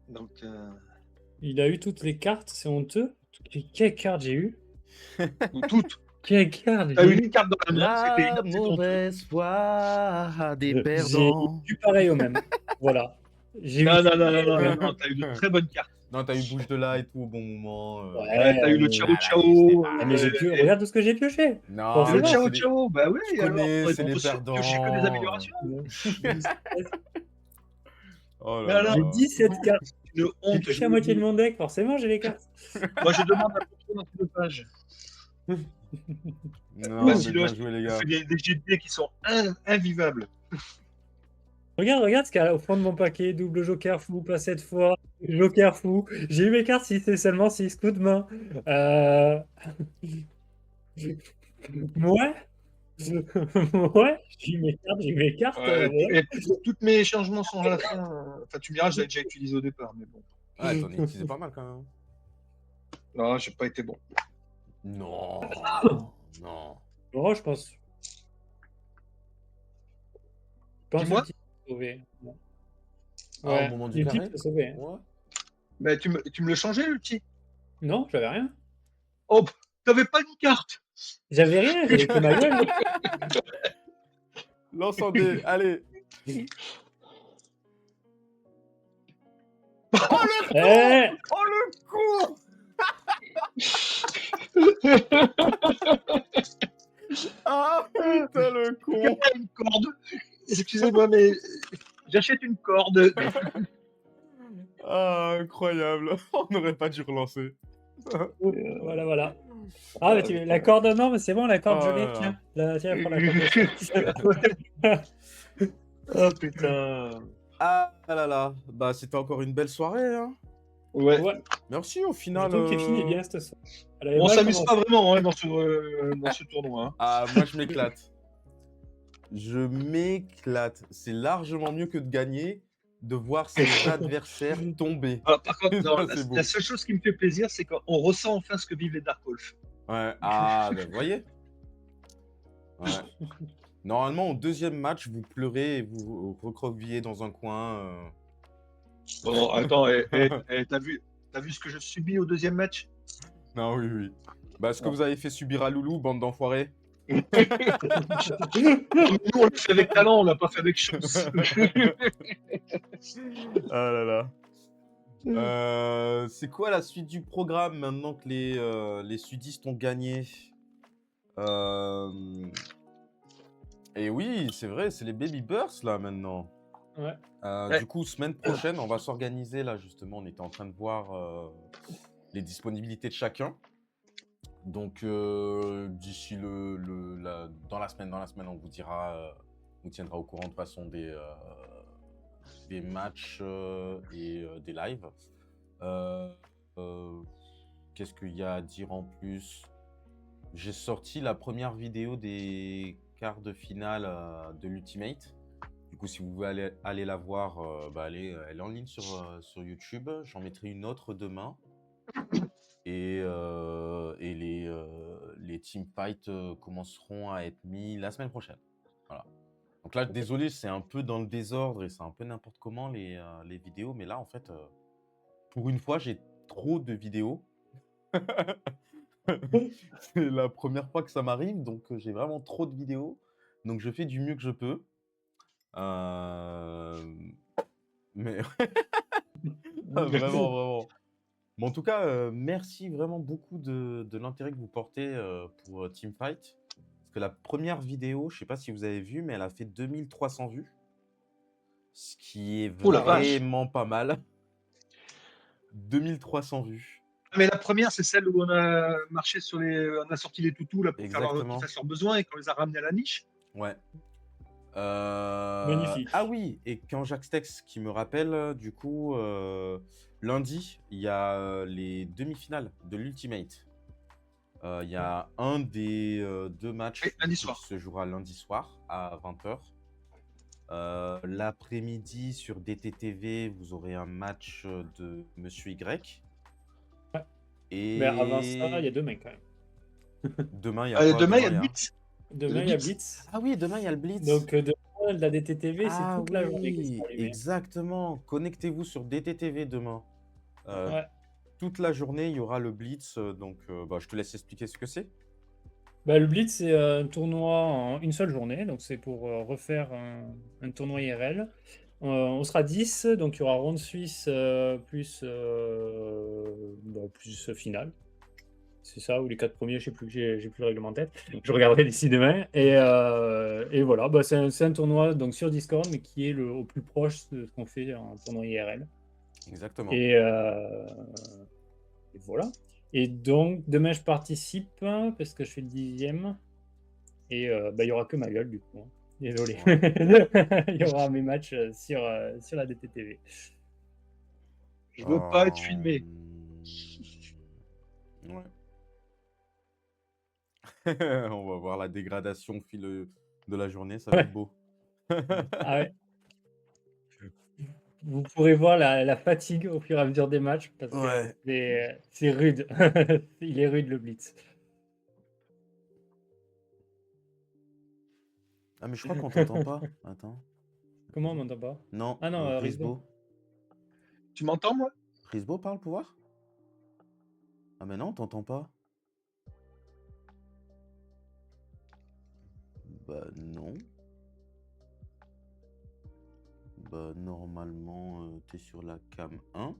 Donc, Il a eu toutes les cartes, c'est honteux. Quelle carte j'ai eu? toutes. Quelle carte T'as eu j'ai une eu? carte dans la main, c'était La énorme, c'était honteux. mauvaise foi des J'ai perdants. eu pareil au même. Voilà. J'ai eu Non, même. t'as eu de très bonnes cartes. Non, t'as eu bouche de là et tout au bon moment. Ouais, T'as eu le mais... Ciao Ah, la Ciao. liste est pas- mais j'ai pu... Regarde tout ce que j'ai pioché. Non, Le Forcément. mais Ciao c'est les- Ciao, bah ouais, Tu et alors, connais, t'aurais c'est les pu piocher que des perdants. améliorations. Oh Mais là alors, là. J'ai 17 cartes. Une J'ai honte. pioché la moitié de mon deck, forcément j'ai les cartes. Moi, je demande un contrôle dans toutes les pages. Non, Vas-y, mais le bien joué, les gars. fait des GD qui sont invivables. Regarde ce qu'il y a au fond de mon paquet. Double joker fou, pas cette fois. Joker fou. J'ai eu mes cartes si c'est seulement 6 coups de main. Ouais. Ouais, j'ai eu mes cartes. Ouais. Et tous mes changements sont à la fin. Enfin, tu me diras, je l'avais déjà utilisé au départ, mais bon. Ouais, t'en as utilisé pas mal quand même. Non, j'ai pas été bon. Non. Non. Oh, je pense. Dis-moi. Ultime sauvé. Ouais. Ah, au moment du Ultime, carré c'est sauvé. Ouais. Mais tu me le changeais, l'ulti? Non, j'avais rien. Oh, t'avais pas une carte. J'avais rien, j'avais que ma gueule. Lance en dé, allez. Eh, Oh le con. Ah putain le con. Une corde. Excusez-moi, mais j'achète une corde. Ah, incroyable. On n'aurait pas dû relancer. voilà. Ah, mais la corde, non, mais c'est bon, la corde, Oh je là l'ai. là. Tiens, tiens, prends la corde. Oh putain. Ah là là. Bah, c'était encore une belle soirée. Hein. Ouais. Ouais, Merci au je final. trouve que Kevin est bien cette soirée. Elle avait On mal s'amuse commencé. pas vraiment hein, dans ce tournoi. Hein. Ah, moi je m'éclate. Je m'éclate. C'est largement mieux que de gagner, de voir ses adversaires tomber. Alors, par contre, non, Ça, c'est beau. la seule chose qui me fait plaisir, c'est qu'on ressent enfin ce que vivent les Dark Wolf. Ouais. Ah, bah, vous voyez. Ouais. Normalement, au deuxième match, vous pleurez et vous vous recroquevillez dans un coin. Bon, attends, t'as vu ce que je subis au deuxième match? Non, oui, oui. Bah, ce que Ouais. vous avez fait subir à Loulou, bande d'enfoirés. Nous, on l'a fait avec talent, on l'a pas fait avec chance. Ah là là. C'est quoi la suite du programme maintenant que les sudistes ont gagné? Et oui, c'est vrai, c'est les Baby Bursts là maintenant. Ouais. Ouais. Du coup, semaine prochaine, on va s'organiser là justement. On était en train de voir les disponibilités de chacun. Donc d'ici dans la semaine, on vous dira, on vous tiendra au courant de façon des matchs et des lives. Qu'est-ce qu'il y a à dire en plus? J'ai sorti la première vidéo des quarts de finale de l'Ultimate. Du coup, si vous voulez aller la voir, elle est en ligne sur YouTube. J'en mettrai une autre demain. Et les teamfights commenceront à être mis la semaine prochaine. Voilà. Donc là, désolé, c'est un peu dans le désordre et c'est un peu n'importe comment les vidéos. Mais là, en fait, pour une fois, j'ai trop de vidéos. C'est la première fois que ça m'arrive, donc j'ai vraiment trop de vidéos. Donc je fais du mieux que je peux. Mais vraiment. Mais en tout cas, merci vraiment beaucoup de l'intérêt que vous portez pour Teamfight. Parce que la première vidéo, je ne sais pas si vous avez vu, mais elle a fait 2300 vues. Ce qui est Oh la vache. vraiment pas mal. 2300 vues. Mais la première, c'est celle où on a marché on a sorti les toutous là pour Exactement. faire leurs besoins et qu'on les a ramenés à la niche. Ouais. Magnifique. Ah oui, et quand Jacques Stex qui me rappelle, du coup, lundi, il y a les demi-finales de l'Ultimate. Il y a un des deux matchs Oui, lundi qui soir. se jouera lundi soir à 20h. L'après-midi sur DTTV, vous aurez un match de Monsieur Y. Ouais. Et Mais avant ça, il y a demain quand même. demain, il y a quoi? Demain, il y a Demain, le Blitz. Demain, il y a Blitz. Ah oui, demain, il y a le Blitz. Donc, demain, la DTTV, c'est Ah toute la journée qui oui, sera allumée. exactement. Connectez-vous sur DTTV demain. Ouais. Toute la journée, il y aura le Blitz. Donc, je te laisse expliquer ce que c'est. Bah, le Blitz, c'est un tournoi en une seule journée. Donc, c'est pour refaire un tournoi IRL. On sera 10, donc il y aura ronde suisse plus finale. C'est ça, ou les 4 premiers, je sais plus, j'ai plus le règlement en tête. Je regarderai d'ici demain. Et voilà, bah, c'est un tournoi donc, sur Discord, mais qui est au plus proche de ce qu'on fait en tournoi IRL. Exactement. Et voilà. Et donc, demain, je participe parce que je fais le 10e. Et il n'y aura que ma gueule, du coup. Hein. Désolé. Il y aura mes matchs sur la DTTV. Je veux pas être filmé. Ouais. On va voir la dégradation au fil de la journée, ça va être beau. Ah ouais. Vous pourrez voir la fatigue au fur et à mesure des matchs parce Ouais. que c'est rude. Il est rude le Blitz. Ah, mais je crois qu'on t'entend pas. Attends. Comment on m'entend pas? Non, Ah non, Prisbo. Tu m'entends, moi? Prisbo parle, pouvoir? Ah, mais non, on t'entend pas. Bah, non. Bah, normalement, t'es sur la cam 1.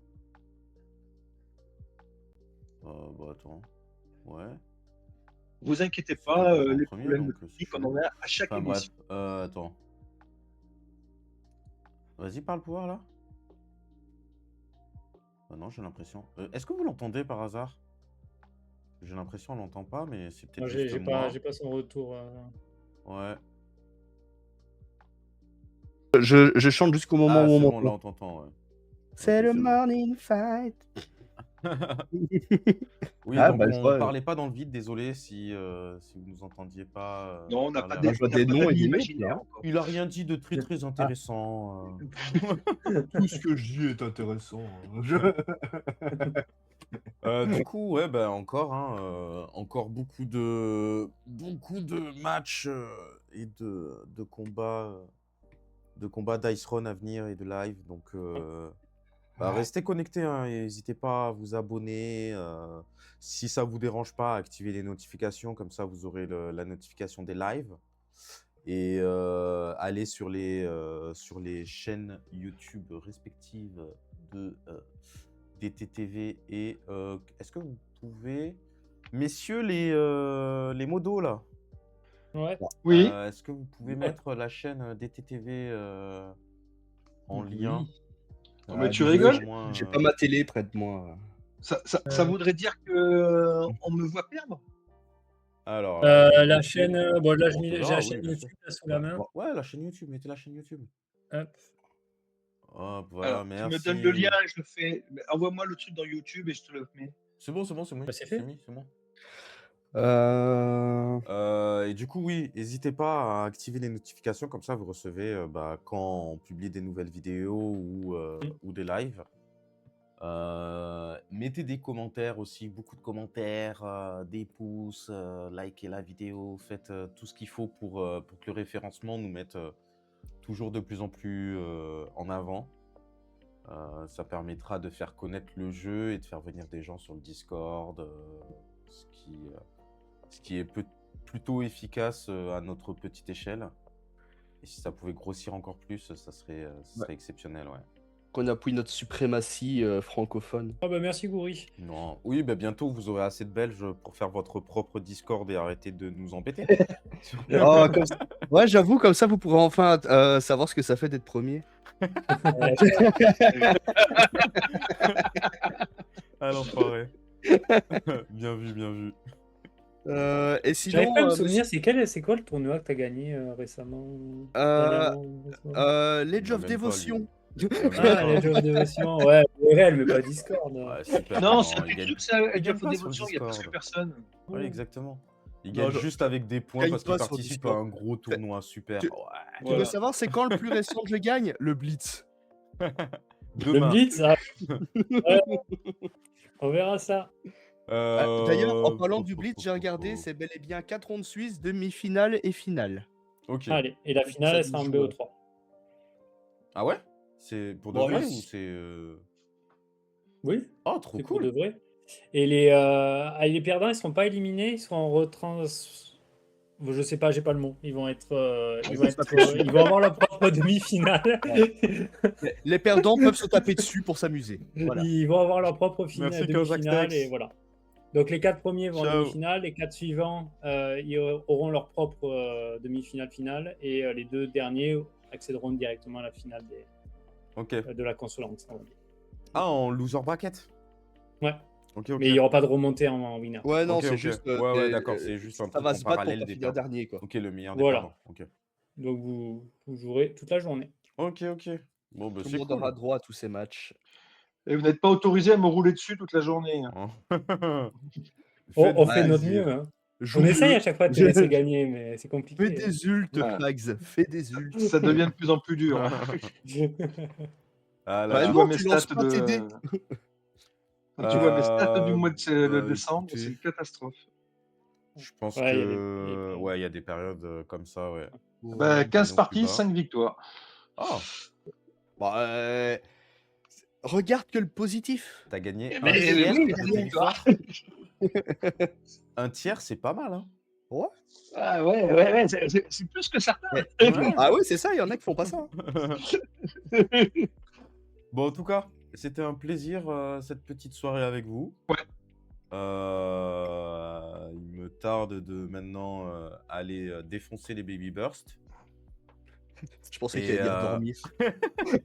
Bah, attends. Ouais. Vous inquiétez C'est pas, toi qui es en les premier, problèmes de donc, si technique, tu on veux. en a à chaque Enfin, bref. émission. Attends. Vas-y, parle, pouvoir, là. Bah non, j'ai l'impression. Est-ce que vous l'entendez par hasard? J'ai l'impression on l'entend pas, mais c'est peut-être Moi, juste j'ai moi. pas son retour. Ouais. Je chante jusqu'au moment Ah, où on c'est bon, là, m'entend. on t'entend, ouais. C'est Ok, le c'est bon. morning fight. Oui, Ah, donc bah, je on vois. parlait pas dans le vide, désolé si vous nous entendiez pas. Non, on n'a parler pas à des- je vois on n'a des pas noms et d'amis des noms, imaginaires là. encore. Il a rien dit de très très intéressant. Tout ce que je dis est intéressant. Du coup, ouais, bah encore, hein, encore beaucoup de matchs et de combats d'Ice Run à venir et de live. Donc, restez connectés, hein, et n'hésitez pas à vous abonner. Si ça vous dérange pas, activez les notifications, comme ça vous aurez la notification des lives. Et allez sur les chaînes YouTube respectives de DTTV et est-ce que vous pouvez, messieurs les modos là, Ouais. Oui, est-ce que vous pouvez mettre la chaîne DTTV en lien? Oh, mais tu Au rigoles? moins, J'ai pas ma télé près de moi. ça voudrait dire que on me voit perdre? Alors là, je vais La poster. chaîne, bon là On te j'ai verra, la oui, chaîne bien sûr. YouTube là sous la main. Ouais, la chaîne YouTube, mettez la chaîne YouTube. Hop. Hop, voilà, Alors, tu merci. me donnes le lien, je le fais. Mais envoie-moi le truc dans YouTube et je te le mets. C'est bon, c'est bon, c'est bon. Bah, c'est fait. C'est bon. Euh... Et du coup, oui, n'hésitez pas à activer les notifications, comme ça vous recevez quand on publie des nouvelles vidéos ou des lives. Mettez des commentaires aussi, beaucoup de commentaires, des pouces, likez la vidéo, faites tout ce qu'il faut pour que le référencement nous mette toujours de plus en plus en avant. Ça permettra de faire connaître le jeu et de faire venir des gens sur le Discord, ce qui est plutôt efficace à notre petite échelle. Et si ça pouvait grossir encore plus, ça serait exceptionnel, ouais. Qu'on appuie notre suprématie francophone. Ah bah merci Goury. Non. Oui, bah bientôt vous aurez assez de Belges pour faire votre propre Discord et arrêter de nous embêter. Oh, comme ça... Ouais, j'avoue, comme ça vous pourrez enfin savoir ce que ça fait d'être premier. Ah l'enfoiré. Bien vu, bien vu. Et J'arrive sinon, pas à me souvenir, c'est quoi le tournoi que t'as gagné récemment? L'Age of Même pas, Devotion. lui. Ah, les jeux de dévotion, ouais, réel, mais pas Discord. Ouais, super. Non, Non, c'est il un gagne- truc, ça, il Age gagne of pas sur Devotion, il y a presque Discord. personne. Oui, exactement. Il Non, gagne juste avec des points gagne parce qu'il pas sur participe à Discord. un gros tournoi super. tu- Ouais. Tu Voilà. veux savoir c'est quand le plus récent que je gagne? Le Blitz. Le Demain. Blitz, ouais, on verra ça. D'ailleurs, en parlant du Po, Blitz, po, j'ai po, regardé, po. c'est bel et bien 4 rondes suisses, demi-finale et finale. Ok. Allez, et la finale, elle Ça sera en joue, ouais. BO3. Ah ouais? C'est pour de Bon, vrai oui. ou c'est. Oui, Oh, trop c'est pour de cool! vrai. Et les perdants, ils seront pas éliminés, ils seront en retrans. Je sais pas, j'ai pas le mot. Ils vont avoir leur propre demi-finale. Les perdants peuvent se taper dessus pour s'amuser. Voilà. Ils vont avoir leur propre Merci, demi-finale Kazakhstex. et voilà. Donc les 4 premiers vont en Ciao. demi-finale, les 4 suivants ils auront leur propre demi-finale finale et les 2 derniers accéderont directement à la finale Ok. de la consolante. On va dire. Ah, en loser bracket? Ouais, Ok, ok. mais il n'y aura pas de remontée en winner. Ouais, non, Ok, c'est ok. juste. Ouais, d'accord, c'est juste un Ça truc va en se battre pour parallèle pas des finir perdants. dernier, quoi. Ok, le meilleur des Voilà. perdants. Ok. Donc vous jouerez toute la journée. Ok, ok. Bon, bah Tout le c'est monde cool. aura droit à tous ces matchs. Et vous n'êtes pas autorisé à me rouler dessus toute la journée. Hein. On Faites fait de notre plaisir. mieux. Hein. Joue On essaye mieux. à chaque fois de te laisser gagner, mais c'est Fais compliqué. des ultes, Ah. Fags. Fais des ultes. Ça devient de plus en plus dur. Ah là Bah Quand tu là. vois non, mes tu lances stats pas tes dés. Quand tu vois mes stats du mois de bah, décembre, écoutez, c'est une catastrophe. je pense Ouais, il y a des que périodes. ouais, il y a des périodes comme ça, ouais. Bah, 15 Allons plus parties, bas. 5 victoires. Ah, Bah, regarde que le positif. t'as gagné Mais un tiers oui, de la tes victoire. victoires. Un tiers, c'est pas mal, hein. Ouais. Ah ouais, c'est plus que certains. Eh, Ouais. Ah ouais, c'est ça, il y en a qui font pas ça. Bon, en tout cas, c'était un plaisir cette petite soirée avec vous. Ouais. Il me tarde de maintenant aller défoncer les Baby Burst. Je pensais Et, qu'il allait dire dormir.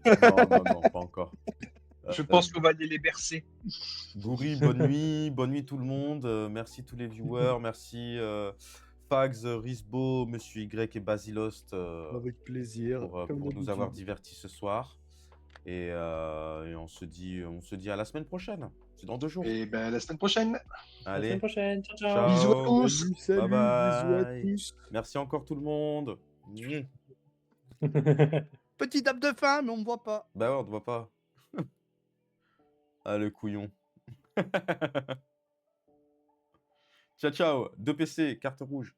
Non, pas encore. Je pense qu'on va aller les bercer. Gouri, bonne nuit tout le monde. Merci tous les viewers, merci Fags, Risbo, Monsieur Y et Basilost Avec plaisir. comme pour nous avoir d'habitude. divertis ce soir. Et on se dit à la semaine prochaine. C'est dans 2 jours. Et ben, la semaine prochaine. À la Allez, semaine prochaine. Ciao, ciao. ciao. Bisous à tous. Salut, Bye bisous à bye. tous. Merci encore tout le monde. Petit tape de fin, mais on me voit pas. Bah ouais, on te voit pas. Ah, le couillon. Ciao, ciao. 2 PC, carte rouge.